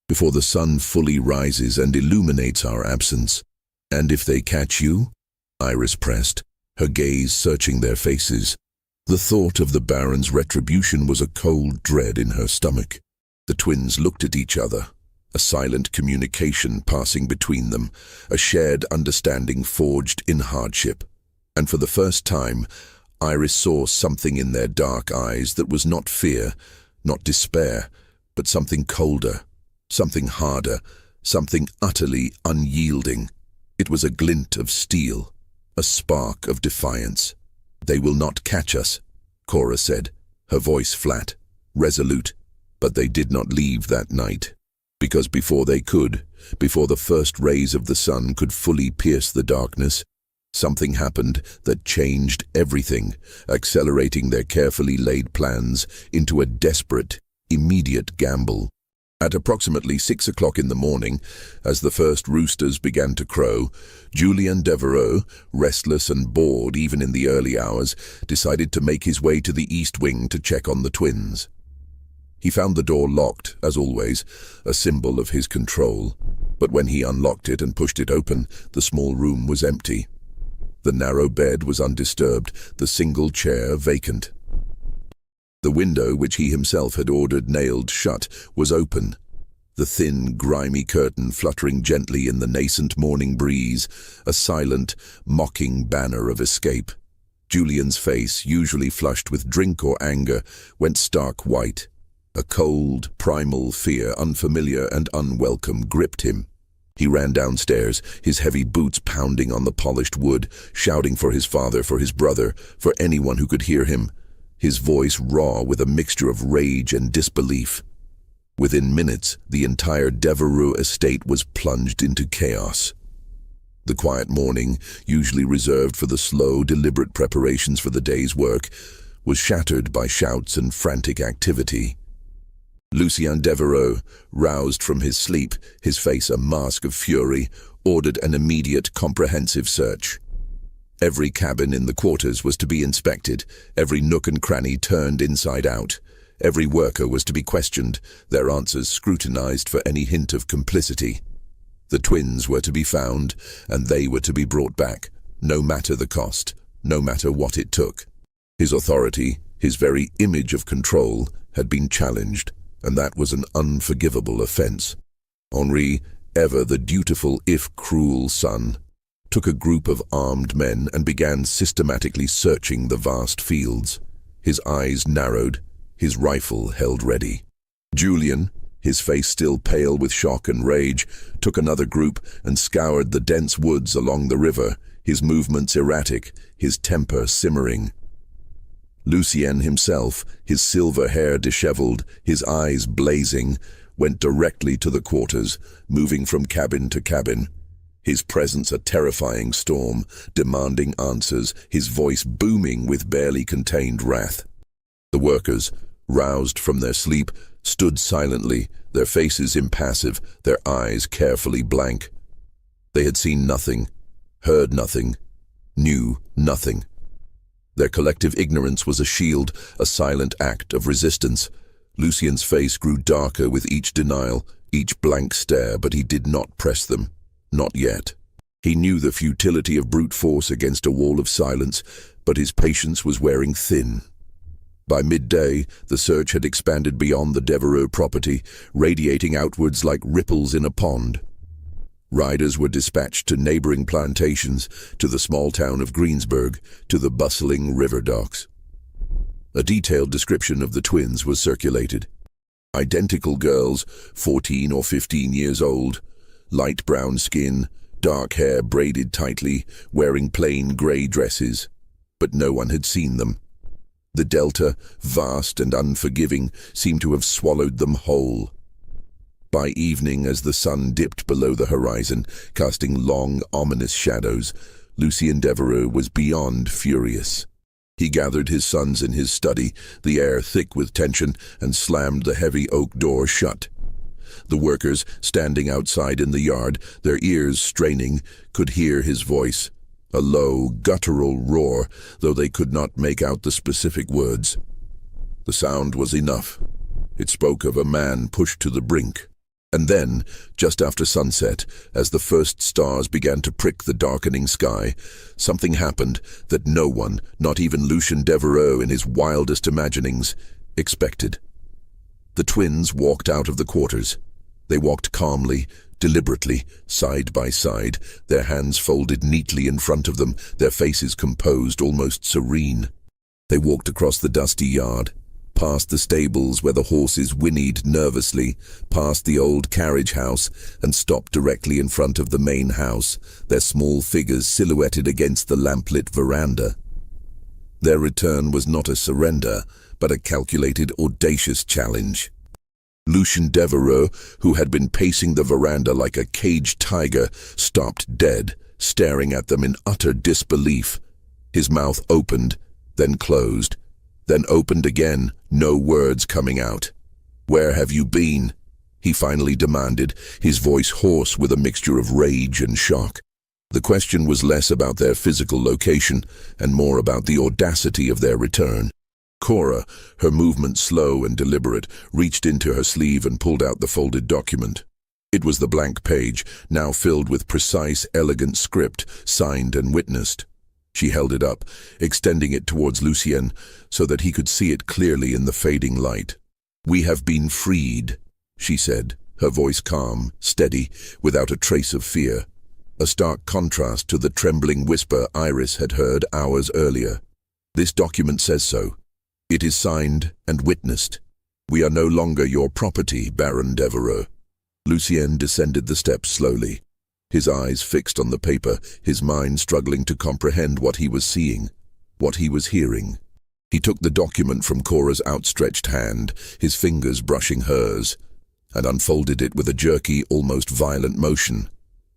before the sun fully rises and illuminates our absence. And if they catch you?" Iris pressed, her gaze searching their faces. The thought of the Baron's retribution was a cold dread in her stomach. The twins looked at each other, a silent communication passing between them, a shared understanding forged in hardship. And for the first time, Iris saw something in their dark eyes that was not fear, not despair, but something colder, something harder, something utterly unyielding. It was a glint of steel, a spark of defiance. "They will not catch us," Cora said, her voice flat, resolute. But they did not leave that night. Because before they could, before the first rays of the sun could fully pierce the darkness, something happened that changed everything, accelerating their carefully laid plans into a desperate, immediate gamble. At approximately 6 o'clock in the morning, as the first roosters began to crow, Julien Devereux, restless and bored even in the early hours, decided to make his way to the east wing to check on the twins. He found the door locked, as always, a symbol of his control. But when he unlocked it and pushed it open, the small room was empty. The narrow bed was undisturbed, the single chair vacant. The window, which he himself had ordered nailed shut, was open, the thin, grimy curtain fluttering gently in the nascent morning breeze, a silent, mocking banner of escape. Julian's face, usually flushed with drink or anger, went stark white. A cold, primal fear, unfamiliar and unwelcome, gripped him. He ran downstairs, his heavy boots pounding on the polished wood, shouting for his father, for his brother, for anyone who could hear him. his voice raw with a mixture of rage and disbelief. Within minutes, the entire Devereux estate was plunged into chaos. The quiet morning, usually reserved for the slow, deliberate preparations for the day's work, was shattered by shouts and frantic activity. Lucien Devereux, roused from his sleep, his face a mask of fury, ordered an immediate, comprehensive search. Every cabin in the quarters was to be inspected, every nook and cranny turned inside out. Every worker was to be questioned, their answers scrutinized for any hint of complicity. The twins were to be found, and they were to be brought back, no matter the cost, no matter what it took. His authority, his very image of control, had been challenged, and that was an unforgivable offense. Henri, ever the dutiful if cruel son, took a group of armed men and began systematically searching the vast fields. His eyes narrowed, his rifle held ready. Julien, his face still pale with shock and rage, took another group and scoured the dense woods along the river, his movements erratic, his temper simmering. Lucien himself, his silver hair disheveled, his eyes blazing, went directly to the quarters, moving from cabin to cabin. His presence a terrifying storm, demanding answers, his voice booming with barely contained wrath. The workers, roused from their sleep, stood silently, their faces impassive, their eyes carefully blank. They had seen nothing, heard nothing, knew nothing. Their collective ignorance was a shield, a silent act of resistance. Lucien's face grew darker with each denial, each blank stare, but he did not press them. Not yet. He knew the futility of brute force against a wall of silence, but his patience was wearing thin. By midday, the search had expanded beyond the Devereux property, radiating outwards like ripples in a pond. Riders were dispatched to neighboring plantations, to the small town of Greensburg, to the bustling river docks. A detailed description of the twins was circulated. Identical girls, 14 or 15 years old, light brown skin, dark hair braided tightly, wearing plain grey dresses. But no one had seen them. The delta, vast and unforgiving, seemed to have swallowed them whole. By evening, as the sun dipped below the horizon, casting long, ominous shadows, Lucien Devereux was beyond furious. He gathered his sons in his study, the air thick with tension, and slammed the heavy oak door shut. The workers, standing outside in the yard, their ears straining, could hear his voice, a low, guttural roar, though they could not make out the specific words. The sound was enough. It spoke of a man pushed to the brink. And then, just after sunset, as the first stars began to prick the darkening sky, something happened that no one, not even Lucien Devereux in his wildest imaginings, expected. The twins walked out of the quarters. They walked calmly, deliberately, side by side, their hands folded neatly in front of them, their faces composed, almost serene. They walked across the dusty yard, past the stables where the horses whinnied nervously, past the old carriage house, and stopped directly in front of the main house, their small figures silhouetted against the lamplit veranda. Their return was not a surrender, but a calculated, audacious challenge. Lucien Devereux, who had been pacing the veranda like a caged tiger, stopped dead, staring at them in utter disbelief. His mouth opened, then closed, then opened again, no words coming out. "Where have you been?" he finally demanded, his voice hoarse with a mixture of rage and shock. The question was less about their physical location and more about the audacity of their return. Cora, her movement slow and deliberate, reached into her sleeve and pulled out the folded document. It was the blank page, now filled with precise, elegant script, signed and witnessed. She held it up, extending it towards Lucien, so that he could see it clearly in the fading light. "We have been freed," she said, her voice calm, steady, without a trace of fear. A stark contrast to the trembling whisper Iris had heard hours earlier. "This document says so. It is signed and witnessed. We are no longer your property, Baron Devereux." Lucien descended the steps slowly, his eyes fixed on the paper, his mind struggling to comprehend what he was seeing, what he was hearing. He took the document from Cora's outstretched hand, his fingers brushing hers, and unfolded it with a jerky, almost violent motion.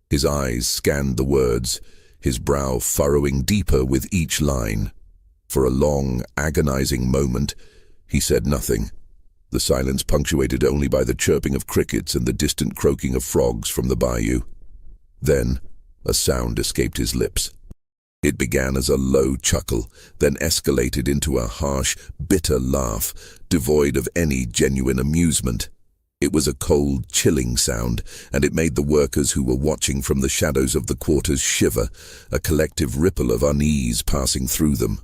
His eyes scanned the words, his brow furrowing deeper with each line. For a long, agonizing moment, he said nothing, the silence punctuated only by the chirping of crickets and the distant croaking of frogs from the bayou. Then, a sound escaped his lips. It began as a low chuckle, then escalated into a harsh, bitter laugh, devoid of any genuine amusement. It was a cold, chilling sound, and it made the workers who were watching from the shadows of the quarters shiver, a collective ripple of unease passing through them.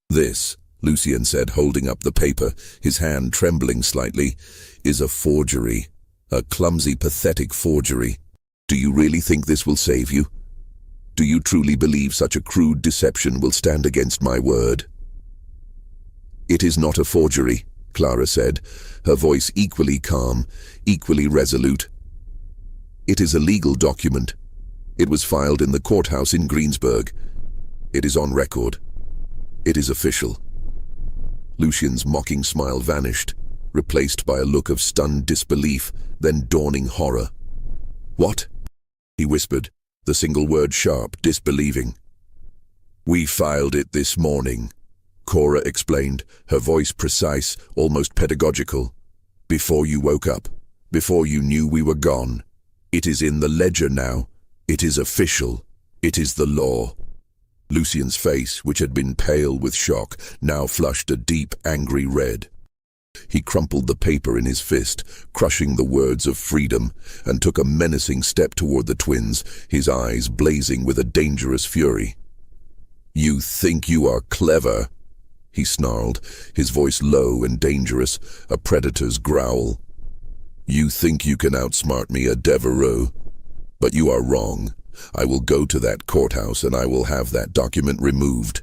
"This," Lucien said, holding up the paper, his hand trembling slightly, "is a forgery, a clumsy, pathetic forgery. Do you really think this will save you? Do you truly believe such a crude deception will stand against my word?" "It is not a forgery," Clara said, her voice equally calm, equally resolute. "It is a legal document. It was filed in the courthouse in Greensburg. It is on record. It is official." Lucien's mocking smile vanished, replaced by a look of stunned disbelief, then dawning horror. "What?" he whispered, the single word sharp, disbelieving. "We filed it this morning," Cora explained, her voice precise, almost pedagogical. "Before you woke up, before you knew we were gone. It is in the ledger now. It is official. It is the law." Lucien's face, which had been pale with shock, now flushed a deep, angry red. He crumpled the paper in his fist, crushing the words of freedom, and took a menacing step toward the twins, his eyes blazing with a dangerous fury. "You think you are clever?" he snarled, his voice low and dangerous, a predator's growl. "You think you can outsmart me, a Devereaux? But you are wrong. I will go to that courthouse and I will have that document removed.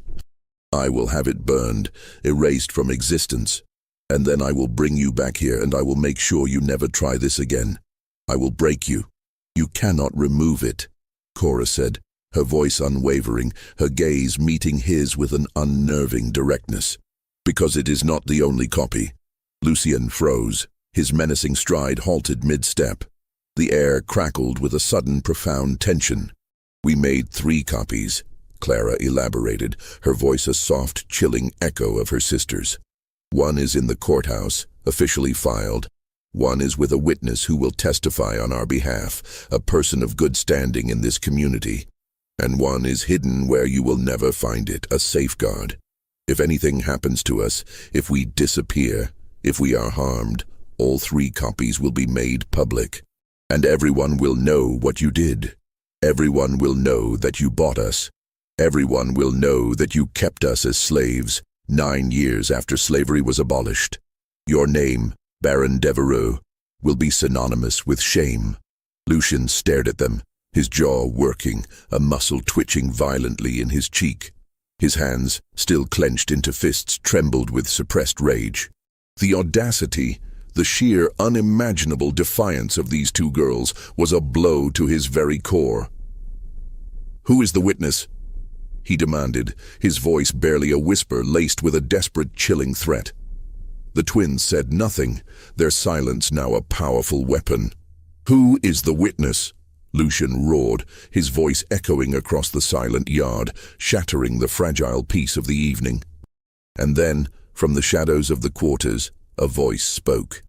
I will have it burned, erased from existence. And then I will bring you back here and I will make sure you never try this again. I will break you. You cannot remove it," Cora said, her voice unwavering, her gaze meeting his with an unnerving directness. "Because it is not the only copy." Lucien froze, his menacing stride halted mid-step. The air crackled with a sudden, profound tension. "We made 3 copies," Clara elaborated, her voice a soft, chilling echo of her sister's. "One is in the courthouse, officially filed. One is with a witness who will testify on our behalf, a person of good standing in this community. And one is hidden where you will never find it, a safeguard. If anything happens to us, if we disappear, if we are harmed, all 3 copies will be made public. And everyone will know what you did. Everyone will know that you bought us. Everyone will know that you kept us as slaves 9 years after slavery was abolished. Your name, Baron Devereaux, will be synonymous with shame." Lucien stared at them, his jaw working, a muscle twitching violently in his cheek. His hands, still clenched into fists, trembled with suppressed rage. The audacity, the sheer unimaginable defiance of these 2 girls was a blow to his very core. "Who is the witness?" he demanded, his voice barely a whisper laced with a desperate, chilling threat. The twins said nothing, their silence now a powerful weapon. "Who is the witness?" Lucien roared, his voice echoing across the silent yard, shattering the fragile peace of the evening. And then, from the shadows of the quarters, a voice spoke.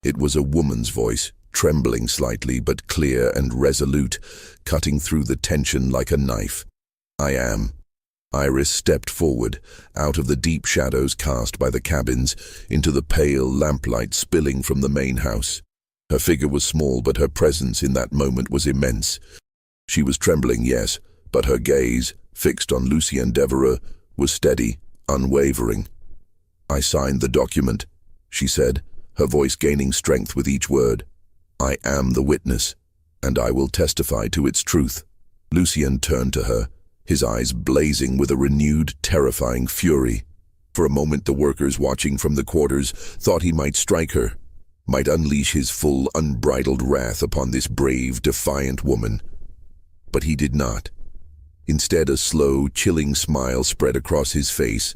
It was a woman's voice, trembling slightly but clear and resolute, cutting through the tension like a knife. "I am." Iris stepped forward, out of the deep shadows cast by the cabins, into the pale lamplight spilling from the main house. Her figure was small, but her presence in that moment was immense. She was trembling, yes, but her gaze, fixed on Lucien Devereaux, was steady, unwavering. "I signed the document," she said, her voice gaining strength with each word. "I am the witness, and I will testify to its truth." Lucien turned to her, his eyes blazing with a renewed, terrifying fury. For a moment the workers watching from the quarters thought he might strike her, might unleash his full, unbridled wrath upon this brave, defiant woman. But he did not. Instead, a slow, chilling smile spread across his face,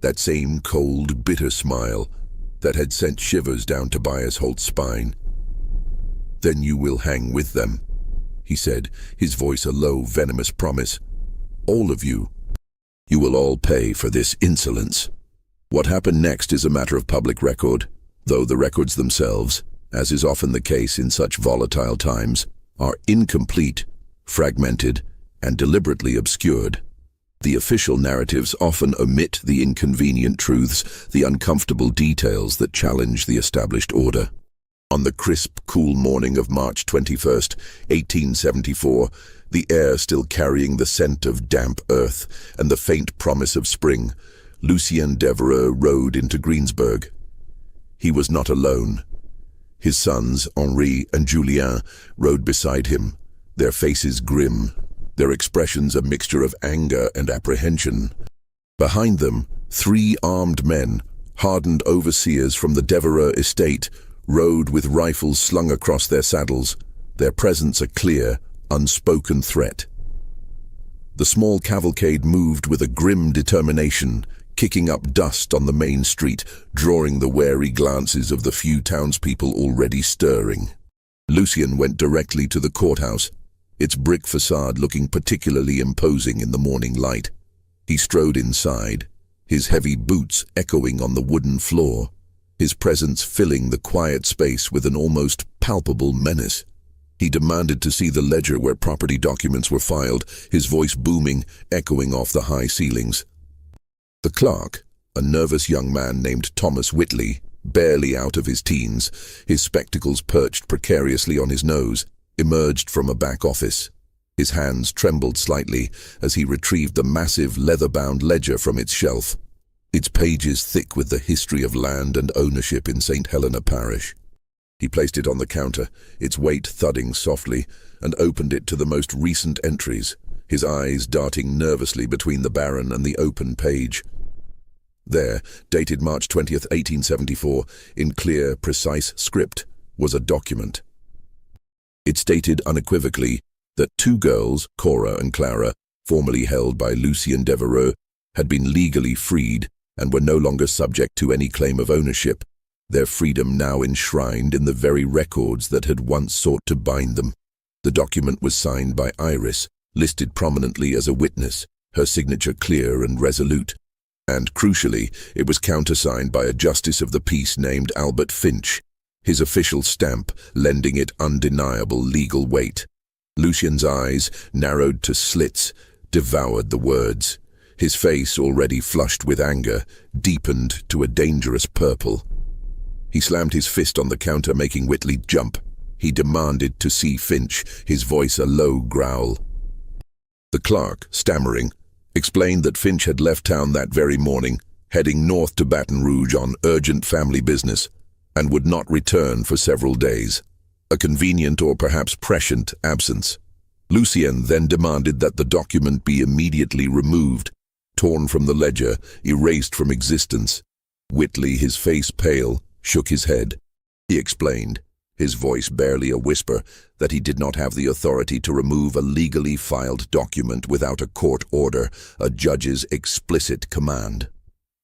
that same cold, bitter smile that had sent shivers down Tobias Holt's spine. "Then you will hang with them," he said, his voice a low, venomous promise. "All of you. You will all pay for this insolence." What happened next is a matter of public record, though the records themselves, as is often the case in such volatile times, are incomplete, fragmented, and deliberately obscured. The official narratives often omit the inconvenient truths, the uncomfortable details that challenge the established order. On the crisp, cool morning of March 21st, 1874, the air still carrying the scent of damp earth and the faint promise of spring, Lucien Devereux rode into Greensburg. He was not alone. His sons, Henri and Julien, rode beside him, their faces grim, their expressions a mixture of anger and apprehension. Behind them, 3 armed men, hardened overseers from the Devereux estate, rode with rifles slung across their saddles, their presence a clear, unspoken threat. The small cavalcade moved with a grim determination, kicking up dust on the main street, drawing the wary glances of the few townspeople already stirring. Lucien went directly to the courthouse, its brick facade looking particularly imposing in the morning light. He strode inside, his heavy boots echoing on the wooden floor, his presence filling the quiet space with an almost palpable menace. He demanded to see the ledger where property documents were filed, his voice booming, echoing off the high ceilings. The clerk, a nervous young man named Thomas Whitley, barely out of his teens, his spectacles perched precariously on his nose, emerged from a back office. His hands trembled slightly as he retrieved the massive leather-bound ledger from its shelf, its pages thick with the history of land and ownership in St. Helena Parish. He placed it on the counter, its weight thudding softly, and opened it to the most recent entries, his eyes darting nervously between the Baron and the open page. There, dated March 20th, 1874, in clear, precise script, was a document. It stated unequivocally that 2 girls, Cora and Clara, formerly held by Lucien Devereux, had been legally freed and were no longer subject to any claim of ownership, their freedom now enshrined in the very records that had once sought to bind them. The document was signed by Iris, listed prominently as a witness, her signature clear and resolute. And, crucially, it was countersigned by a justice of the peace named Albert Finch, his official stamp lending it undeniable legal weight. Lucien's eyes, narrowed to slits, devoured the words. His face, already flushed with anger, deepened to a dangerous purple. He slammed his fist on the counter, making Whitley jump. He demanded to see Finch, his voice a low growl. The clerk, stammering, explained that Finch had left town that very morning, heading north to Baton Rouge on urgent family business, and would not return for several days. A convenient or perhaps prescient absence. Lucien then demanded that the document be immediately removed, torn from the ledger, erased from existence. Whitley, his face pale, shook his head. He explained, his voice barely a whisper, that he did not have the authority to remove a legally filed document without a court order, a judge's explicit command.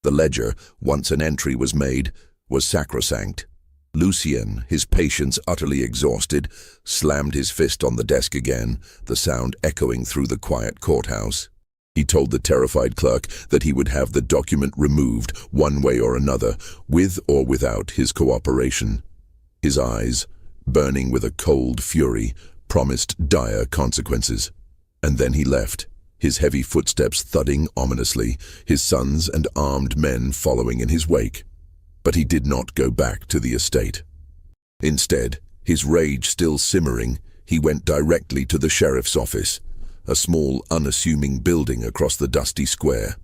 The ledger, once an entry was made, was sacrosanct. Lucien, his patience utterly exhausted, slammed his fist on the desk again, the sound echoing through the quiet courthouse. He told the terrified clerk that he would have the document removed, one way or another, with or without his cooperation. His eyes, burning with a cold fury, promised dire consequences. And then he left, his heavy footsteps thudding ominously, his sons and armed men following in his wake. But he did not go back to the estate. Instead, his rage still simmering, he went directly to the sheriff's office, a small, unassuming building across the dusty square.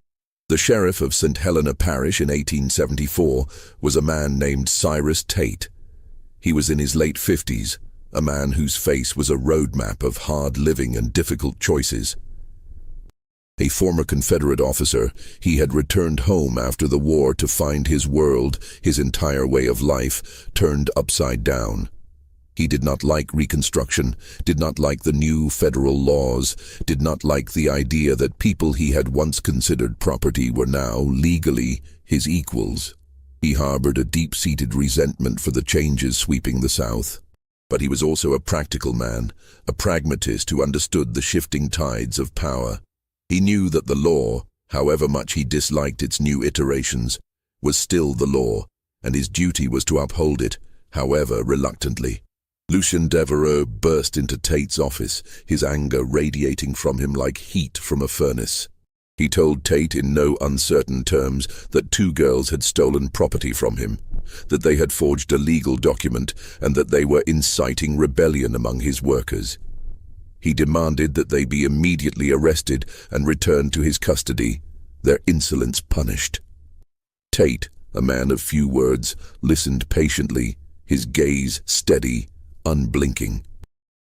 The sheriff of St. Helena Parish in 1874 was a man named Cyrus Tate. He was in his late 50s, a man whose face was a roadmap of hard living and difficult choices. A former Confederate officer, he had returned home after the war to find his world, his entire way of life, turned upside down. He did not like Reconstruction, did not like the new federal laws, did not like the idea that people he had once considered property were now, legally, his equals. He harbored a deep-seated resentment for the changes sweeping the South. But he was also a practical man, a pragmatist who understood the shifting tides of power. He knew that the law, however much he disliked its new iterations, was still the law, and his duty was to uphold it, however reluctantly. Lucien Devereux burst into Tate's office, his anger radiating from him like heat from a furnace. He told Tate in no uncertain terms that 2 girls had stolen property from him, that they had forged a legal document, and that they were inciting rebellion among his workers. He demanded that they be immediately arrested and returned to his custody, their insolence punished. Tate, a man of few words, listened patiently, his gaze steady, unblinking.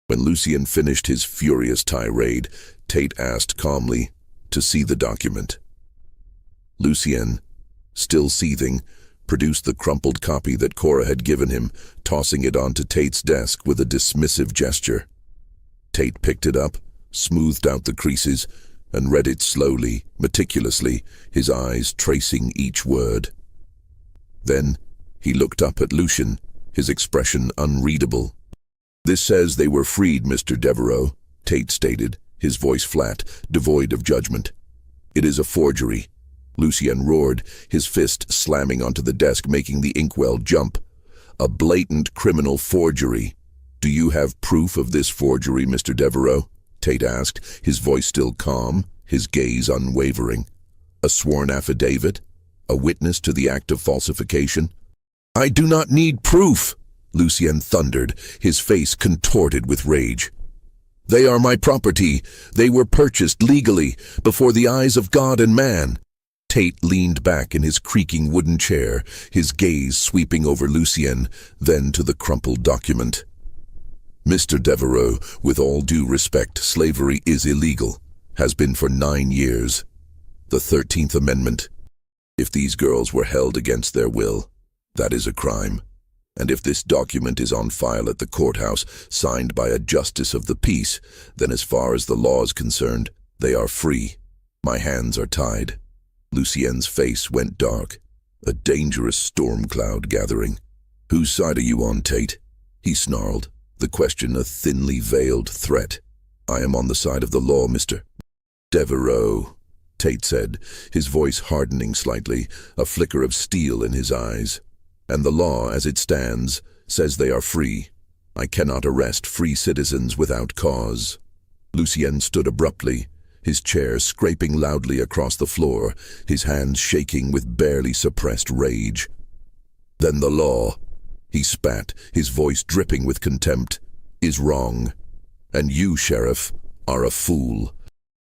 When Lucien finished his furious tirade, Tate asked calmly to see the document. Lucien, still seething, produced the crumpled copy that Cora had given him, tossing it onto Tate's desk with a dismissive gesture. Tate picked it up, smoothed out the creases, and read it slowly, meticulously, his eyes tracing each word. Then he looked up at Lucien, his expression unreadable. "This says they were freed, Mr. Devereux," Tate stated, his voice flat, devoid of judgment. "It is a forgery." Lucien roared, his fist slamming onto the desk, making the inkwell jump. "A blatant criminal forgery. Do you have proof of this forgery, Mr. Devereux?" Tate asked, his voice still calm, his gaze unwavering. "A sworn affidavit? A witness to the act of falsification?" "I do not need proof," Lucien thundered, his face contorted with rage. "They are my property. They were purchased legally, before the eyes of God and man." Tate leaned back in his creaking wooden chair, his gaze sweeping over Lucien, then to the crumpled document. "Mr. Devereux, with all due respect, slavery is illegal, has been for 9 years. The 13th Amendment. If these girls were held against their will, that is a crime. And if this document is on file at the courthouse, signed by a justice of the peace, then as far as the law is concerned, they are free. My hands are tied." Lucien's face went dark, a dangerous storm cloud gathering. "Whose side are you on, Tate?" he snarled, the question a thinly veiled threat. "I am on the side of the law, Mr. Devereux," Tate said, his voice hardening slightly, a flicker of steel in his eyes. "And the law, as it stands, says they are free. I cannot arrest free citizens without cause." Lucien stood abruptly, his chair scraping loudly across the floor, his hands shaking with barely suppressed rage. "Then the law," he spat, his voice dripping with contempt, "is wrong. And you, Sheriff, are a fool."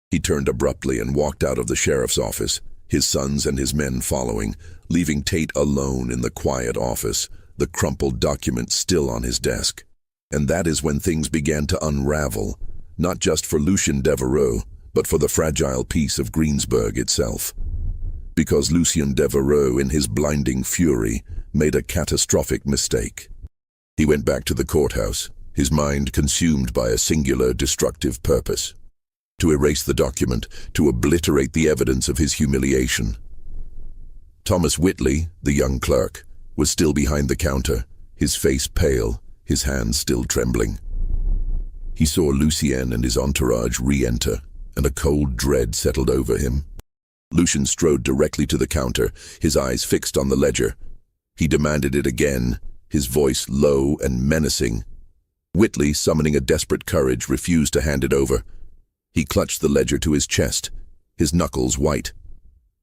He turned abruptly and walked out of the sheriff's office, his sons and his men following, leaving Tate alone in the quiet office, the crumpled document still on his desk. And that is when things began to unravel, not just for Lucien Devereux, but for the fragile peace of Greensburg itself. Because Lucien Devereux, in his blinding fury, made a catastrophic mistake. He went back to the courthouse, his mind consumed by a singular destructive purpose: to erase the document, to obliterate the evidence of his humiliation. Thomas Whitley, the young clerk, was still behind the counter, his face pale, his hands still trembling. He saw Lucien and his entourage re-enter, and a cold dread settled over him. Lucien strode directly to the counter, his eyes fixed on the ledger. He demanded it again, his voice low and menacing. Whitley, summoning a desperate courage, refused to hand it over. He clutched the ledger to his chest, his knuckles white.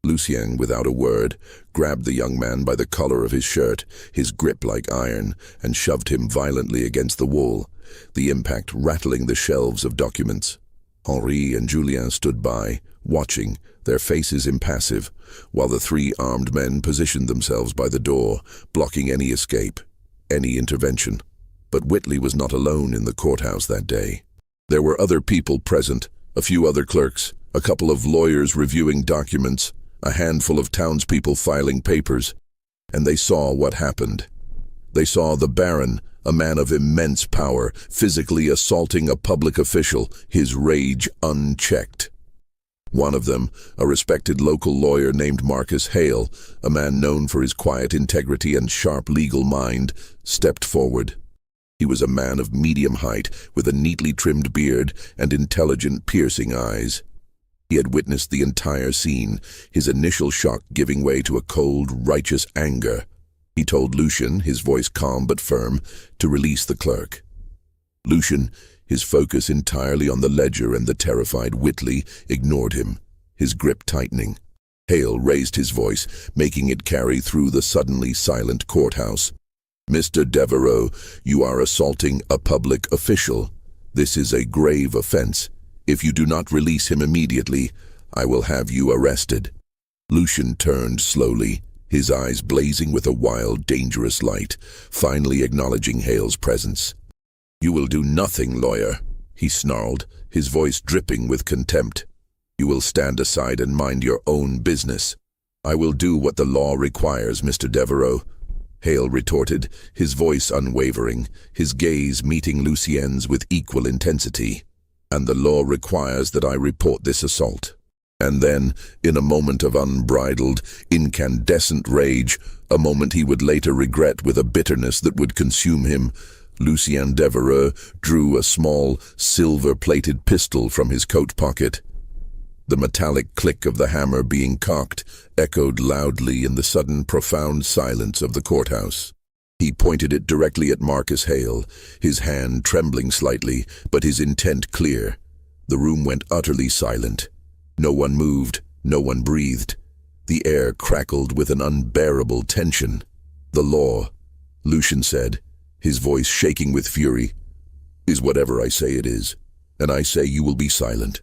Lucien, without a word, grabbed the young man by the collar of his shirt, his grip like iron, and shoved him violently against the wall, the impact rattling the shelves of documents. Henri and Julien stood by, watching, their faces impassive, while the 3 armed men positioned themselves by the door, blocking any escape, any intervention. But Whitley was not alone in the courthouse that day. There were other people present, a few other clerks, a couple of lawyers reviewing documents, a handful of townspeople filing papers, and they saw what happened. They saw the Baron, a man of immense power, physically assaulting a public official, his rage unchecked. One of them, a respected local lawyer named Marcus Hale, a man known for his quiet integrity and sharp legal mind, stepped forward. He was a man of medium height, with a neatly trimmed beard and intelligent, piercing eyes. He had witnessed the entire scene, his initial shock giving way to a cold, righteous anger. He told Lucian, his voice calm but firm, to release the clerk. Lucian, his focus entirely on the ledger and the terrified Whitley, ignored him, his grip tightening. Hale raised his voice, making it carry through the suddenly silent courthouse. "Mr. Devereaux, you are assaulting a public official. This is a grave offense. If you do not release him immediately, I will have you arrested." Lucian turned slowly, his eyes blazing with a wild, dangerous light, finally acknowledging Hale's presence. "You will do nothing, lawyer," he snarled, his voice dripping with contempt. "You will stand aside and mind your own business." "I will do what the law requires, Mr. Devereaux," Hale retorted, his voice unwavering, his gaze meeting Lucien's with equal intensity. "And the law requires that I report this assault." And then, in a moment of unbridled, incandescent rage, a moment he would later regret with a bitterness that would consume him, Lucien Devereaux drew a small, silver-plated pistol from his coat pocket. The metallic click of the hammer being cocked echoed loudly in the sudden profound silence of the courthouse. He pointed it directly at Marcus Hale, his hand trembling slightly, but his intent clear. The room went utterly silent. No one moved, no one breathed. The air crackled with an unbearable tension. "The law," Lucian said, his voice shaking with fury, "is whatever I say it is, and I say you will be silent."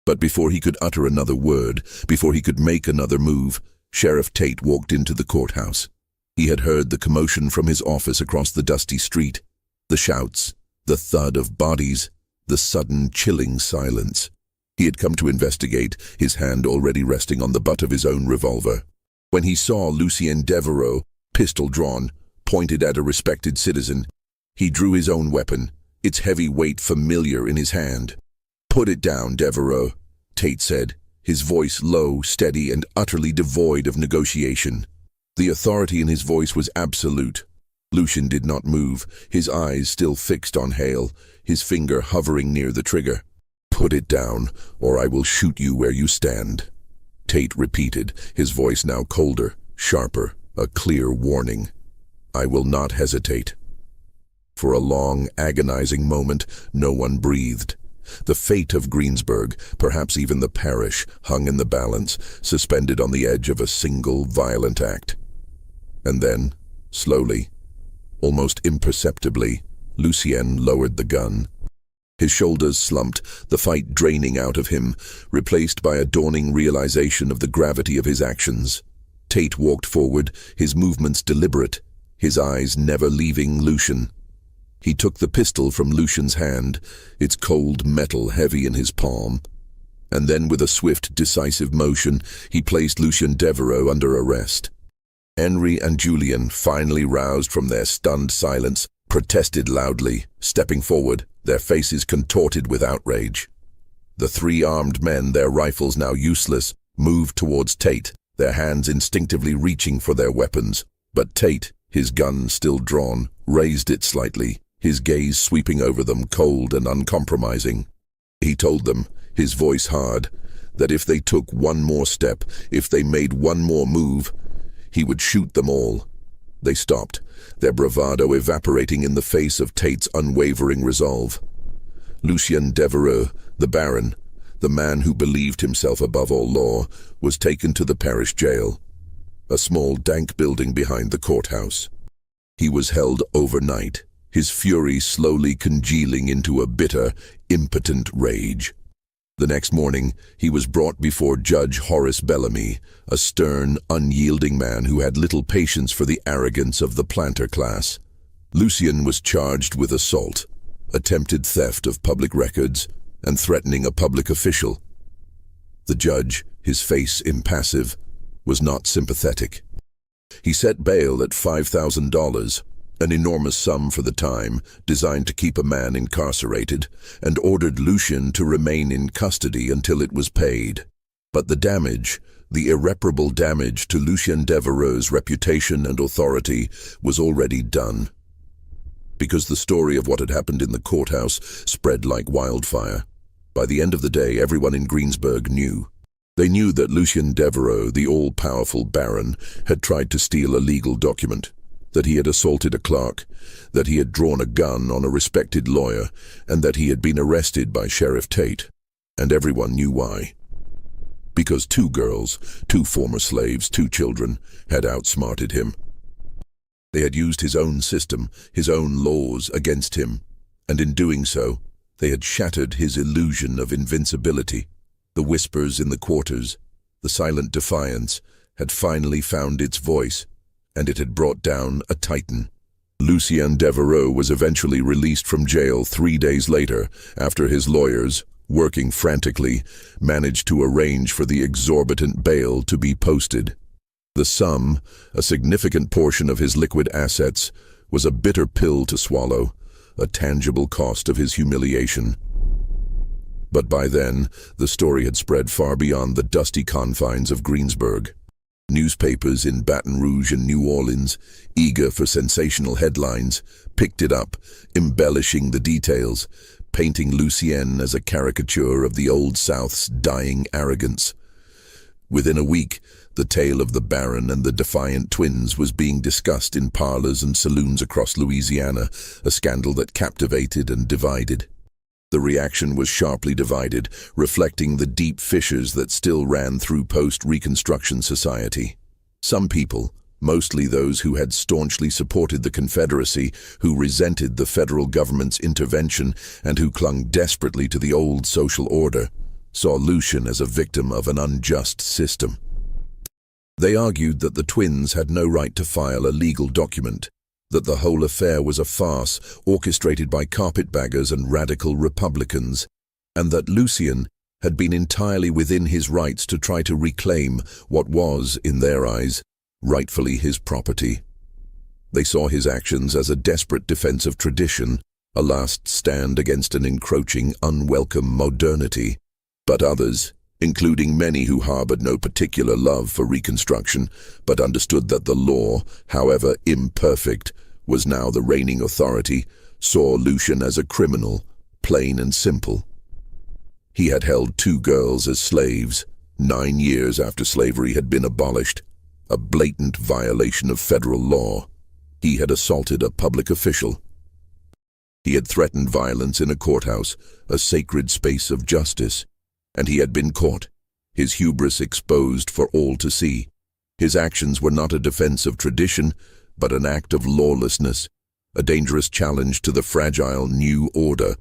But before he could utter another word, before he could make another move, Sheriff Tate walked into the courthouse. He had heard the commotion from his office across the dusty street, the shouts, the thud of bodies, the sudden chilling silence. He had come to investigate, his hand already resting on the butt of his own revolver. When he saw Lucien Devereaux, pistol drawn, pointed at a respected citizen, he drew his own weapon, its heavy weight familiar in his hand. "Put it down, Devereaux," Tate said, his voice low, steady, and utterly devoid of negotiation. The authority in his voice was absolute. Lucian did not move, his eyes still fixed on Hale, his finger hovering near the trigger. "Put it down, or I will shoot you where you stand," Tate repeated, his voice now colder, sharper, a clear warning. "I will not hesitate." For a long, agonizing moment, no one breathed. The fate of Greensburg, perhaps even the parish, hung in the balance, suspended on the edge of a single violent act. And then, slowly, almost imperceptibly, Lucien lowered the gun. His shoulders slumped, the fight draining out of him, replaced by a dawning realization of the gravity of his actions. Tate walked forward, his movements deliberate, his eyes never leaving Lucian. He took the pistol from Lucian's hand, its cold metal heavy in his palm. And then with a swift, decisive motion, he placed Lucien Devereaux under arrest. Henry and Julian, finally roused from their stunned silence, protested loudly, stepping forward, their faces contorted with outrage. The three armed men, their rifles now useless, moved towards Tate, their hands instinctively reaching for their weapons. But Tate, his gun still drawn, raised it slightly, his gaze sweeping over them, cold and uncompromising. He told them, his voice hard, that if they took one more step, if they made one more move, he would shoot them all. They stopped, their bravado evaporating in the face of Tate's unwavering resolve. Lucien Devereaux, the Baron, the man who believed himself above all law, was taken to the parish jail, a small dank building behind the courthouse. He was held overnight, his fury slowly congealing into a bitter, impotent rage. The next morning, he was brought before Judge Horace Bellamy, a stern, unyielding man who had little patience for the arrogance of the planter class. Lucien was charged with assault, attempted theft of public records, and threatening a public official. The judge, his face impassive, was not sympathetic. He set bail at $5,000, an enormous sum for the time, designed to keep a man incarcerated, and ordered Lucien to remain in custody until it was paid. But the damage, the irreparable damage to Lucien Devereux's reputation and authority, was already done. Because the story of what had happened in the courthouse spread like wildfire. By the end of the day, everyone in Greensburg knew. They knew that Lucien Devereux, the all-powerful baron, had tried to steal a legal document, that he had assaulted a clerk, that he had drawn a gun on a respected lawyer, and that he had been arrested by Sheriff Tate. And everyone knew why. Because two girls, two former slaves, two children, had outsmarted him. They had used his own system, his own laws against him, and in doing so, they had shattered his illusion of invincibility. The whispers in the quarters, the silent defiance, had finally found its voice, and it had brought down a titan. Lucien Devereux was eventually released from jail 3 days later, after his lawyers, working frantically, managed to arrange for the exorbitant bail to be posted. The sum, a significant portion of his liquid assets, was a bitter pill to swallow, a tangible cost of his humiliation. But by then, the story had spread far beyond the dusty confines of Greensburg. Newspapers in Baton Rouge and New Orleans, eager for sensational headlines, picked it up, embellishing the details, painting Lucien as a caricature of the Old South's dying arrogance. Within a week, the tale of the Baron and the defiant twins was being discussed in parlors and saloons across Louisiana, a scandal that captivated and divided. The reaction was sharply divided, reflecting the deep fissures that still ran through post-Reconstruction society. Some people, mostly those who had staunchly supported the Confederacy, who resented the federal government's intervention and who clung desperately to the old social order, saw Lucien as a victim of an unjust system. They argued that the twins had no right to file a legal document, that the whole affair was a farce orchestrated by carpetbaggers and radical Republicans, and that Lucien had been entirely within his rights to try to reclaim what was, in their eyes, rightfully his property. They saw his actions as a desperate defense of tradition, a last stand against an encroaching, unwelcome modernity. But others, including many who harbored no particular love for Reconstruction, but understood that the law, however imperfect, was now the reigning authority, saw Lucien as a criminal, plain and simple. He had held 2 girls as slaves, 9 years after slavery had been abolished, a blatant violation of federal law. He had assaulted a public official. He had threatened violence in a courthouse, a sacred space of justice. And he had been caught, his hubris exposed for all to see. His actions were not a defense of tradition, but an act of lawlessness, a dangerous challenge to the fragile new order.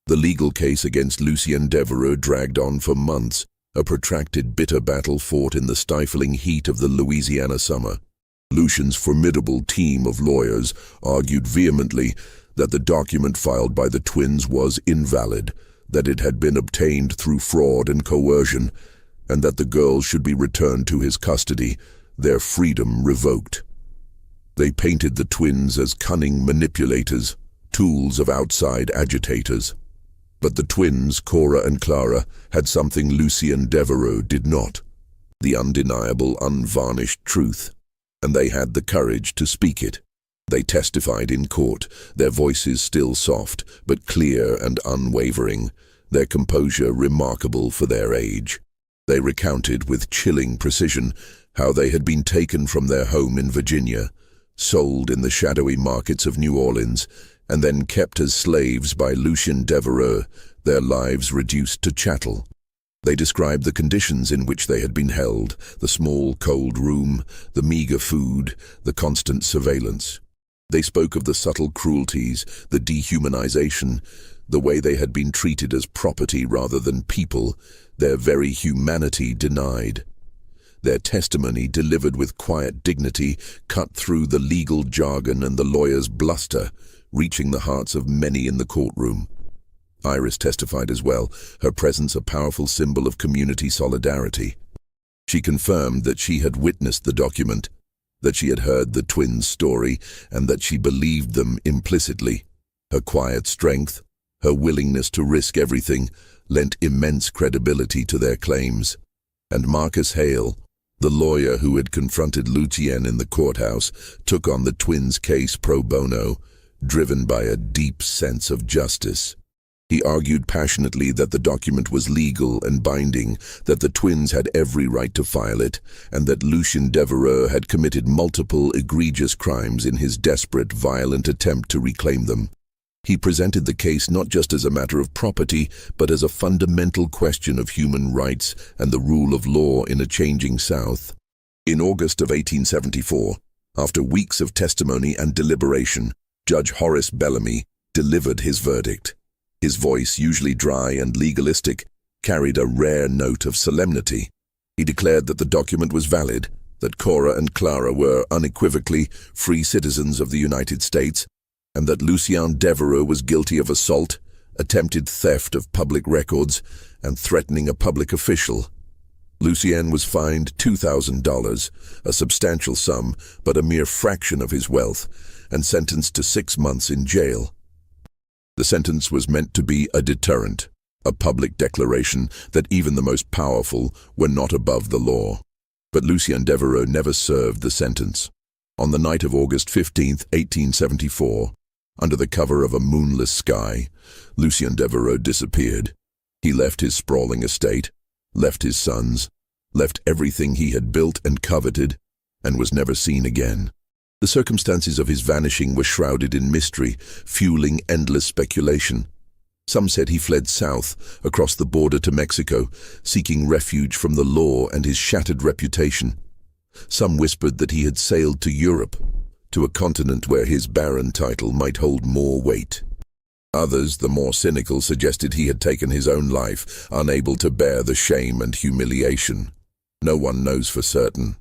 The legal case against Lucien Devereux dragged on for months, a protracted bitter battle fought in the stifling heat of the Louisiana summer. Lucien's formidable team of lawyers argued vehemently that the document filed by the twins was invalid, that it had been obtained through fraud and coercion, and that the girls should be returned to his custody, their freedom revoked. They painted the twins as cunning manipulators, tools of outside agitators. But the twins, Cora and Clara, had something Lucien Devereux did not, the undeniable, unvarnished truth, and they had the courage to speak it. They testified in court, their voices still soft, but clear and unwavering, their composure remarkable for their age. They recounted with chilling precision how they had been taken from their home in Virginia, sold in the shadowy markets of New Orleans, and then kept as slaves by Lucien Devereux, their lives reduced to chattel. They described the conditions in which they had been held, the small, cold room, the meager food, the constant surveillance. They spoke of the subtle cruelties, the dehumanization, the way they had been treated as property rather than people, their very humanity denied. Their testimony, delivered with quiet dignity, cut through the legal jargon and the lawyer's bluster, reaching the hearts of many in the courtroom. Iris testified as well, her presence a powerful symbol of community solidarity. She confirmed that she had witnessed the document, that she had heard the twins' story and that she believed them implicitly. Her quiet strength, her willingness to risk everything, lent immense credibility to their claims. And Marcus Hale, the lawyer who had confronted Lucien in the courthouse, took on the twins' case pro bono, driven by a deep sense of justice. He argued passionately that the document was legal and binding, that the twins had every right to file it, and that Lucien Devereux had committed multiple egregious crimes in his desperate, violent attempt to reclaim them. He presented the case not just as a matter of property, but as a fundamental question of human rights and the rule of law in a changing South. In August of 1874, after weeks of testimony and deliberation, Judge Horace Bellamy delivered his verdict. His voice, usually dry and legalistic, carried a rare note of solemnity. He declared that the document was valid, that Cora and Clara were unequivocally free citizens of the United States, and that Lucien Devereux was guilty of assault, attempted theft of public records, and threatening a public official. Lucien was fined $2,000, a substantial sum, but a mere fraction of his wealth, and sentenced to 6 months in jail. The sentence was meant to be a deterrent, a public declaration that even the most powerful were not above the law. But Lucien Devereux never served the sentence. On the night of August 15, 1874, under the cover of a moonless sky, Lucien Devereux disappeared. He left his sprawling estate, left his sons, left everything he had built and coveted, and was never seen again. The circumstances of his vanishing were shrouded in mystery, fueling endless speculation. Some said he fled south, across the border to Mexico, seeking refuge from the law and his shattered reputation. Some whispered that he had sailed to Europe, to a continent where his barren title might hold more weight. Others, the more cynical, suggested he had taken his own life, unable to bear the shame and humiliation. No one knows for certain.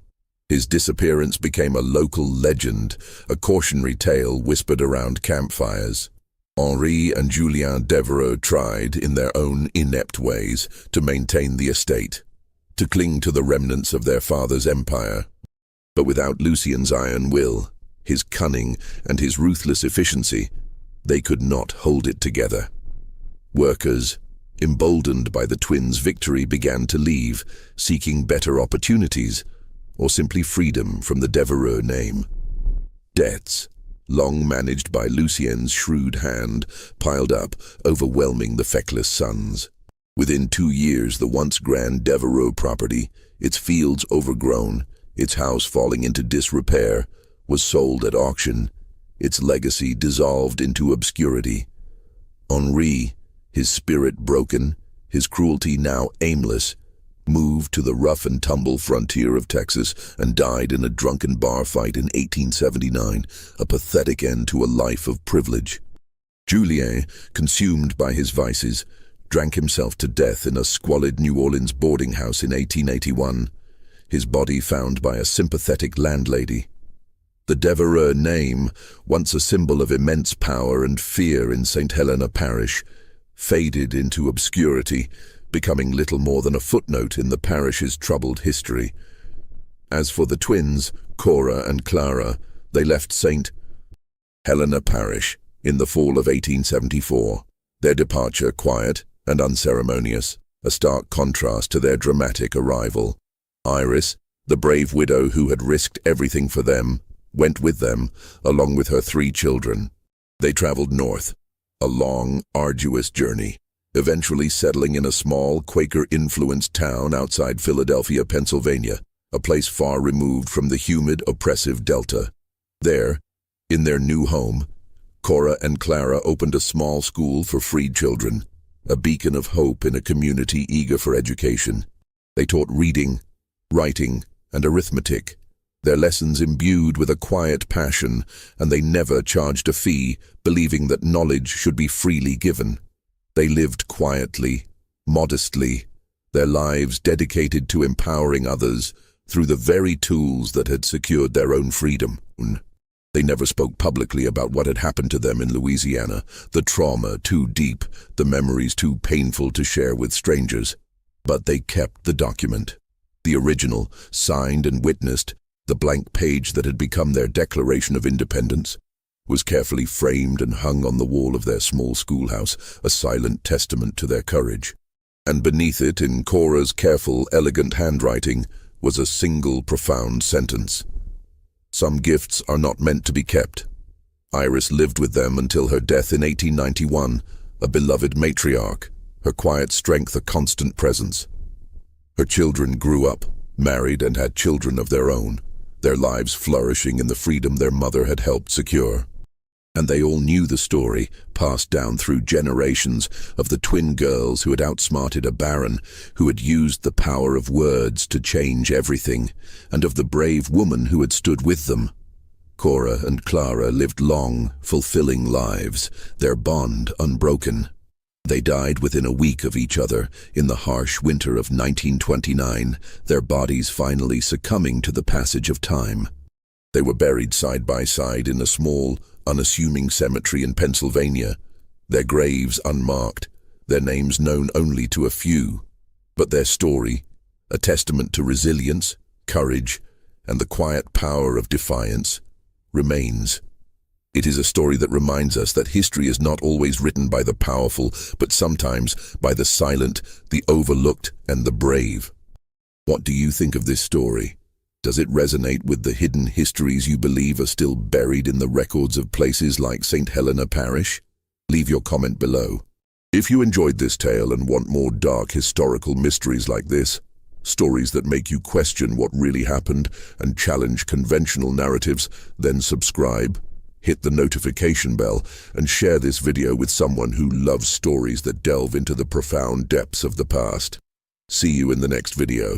His disappearance became a local legend, a cautionary tale whispered around campfires. Henri and Julien Devereux tried, in their own inept ways, to maintain the estate, to cling to the remnants of their father's empire. But without Lucien's iron will, his cunning, and his ruthless efficiency, they could not hold it together. Workers, emboldened by the twins' victory, began to leave, seeking better opportunities, or simply freedom from the Devereux name. Debts, long managed by Lucien's shrewd hand, piled up, overwhelming the feckless sons. Within 2 years, the once grand Devereux property, its fields overgrown, its house falling into disrepair, was sold at auction, its legacy dissolved into obscurity. Henri, his spirit broken, his cruelty now aimless, moved to the rough-and-tumble frontier of Texas and died in a drunken bar fight in 1879, a pathetic end to a life of privilege. Julien, consumed by his vices, drank himself to death in a squalid New Orleans boarding house in 1881, his body found by a sympathetic landlady. The Devereux name, once a symbol of immense power and fear in St. Helena Parish, faded into obscurity, becoming little more than a footnote in the parish's troubled history. As for the twins, Cora and Clara, they left St. Helena Parish in the fall of 1874, their departure quiet and unceremonious, a stark contrast to their dramatic arrival. Iris, the brave widow who had risked everything for them, went with them, along with her 3 children. They traveled north, a long, arduous journey, eventually settling in a small, Quaker-influenced town outside Philadelphia, Pennsylvania, a place far removed from the humid, oppressive Delta. There, in their new home, Cora and Clara opened a small school for freed children, a beacon of hope in a community eager for education. They taught reading, writing, and arithmetic, their lessons imbued with a quiet passion, and they never charged a fee, believing that knowledge should be freely given. They lived quietly, modestly, their lives dedicated to empowering others through the very tools that had secured their own freedom. They never spoke publicly about what had happened to them in Louisiana, the trauma too deep, the memories too painful to share with strangers. But they kept the document, the original, signed and witnessed, The blank page that had become their Declaration of Independence was carefully framed and hung on the wall of their small schoolhouse, a silent testament to their courage. And beneath it, in Cora's careful, elegant handwriting, was a single profound sentence. Some gifts are not meant to be kept. Iris lived with them until her death in 1891, a beloved matriarch, her quiet strength a constant presence. Her children grew up, married, and had children of their own, their lives flourishing in the freedom their mother had helped secure. And they all knew the story, passed down through generations, of the twin girls who had outsmarted a baron, who had used the power of words to change everything, and of the brave woman who had stood with them. Cora and Clara lived long, fulfilling lives, their bond unbroken. They died within a week of each other, in the harsh winter of 1929, their bodies finally succumbing to the passage of time. They were buried side by side in a small, unassuming cemetery in Pennsylvania, their graves unmarked, their names known only to a few. But their story, a testament to resilience, courage, and the quiet power of defiance, remains. It is a story that reminds us that history is not always written by the powerful, but sometimes by the silent, the overlooked, and the brave. What do you think of this story? Does it resonate with the hidden histories you believe are still buried in the records of places like St. Helena Parish? Leave your comment below. If you enjoyed this tale and want more dark historical mysteries like this, stories that make you question what really happened and challenge conventional narratives, then subscribe, hit the notification bell, and share this video with someone who loves stories that delve into the profound depths of the past. See you in the next video.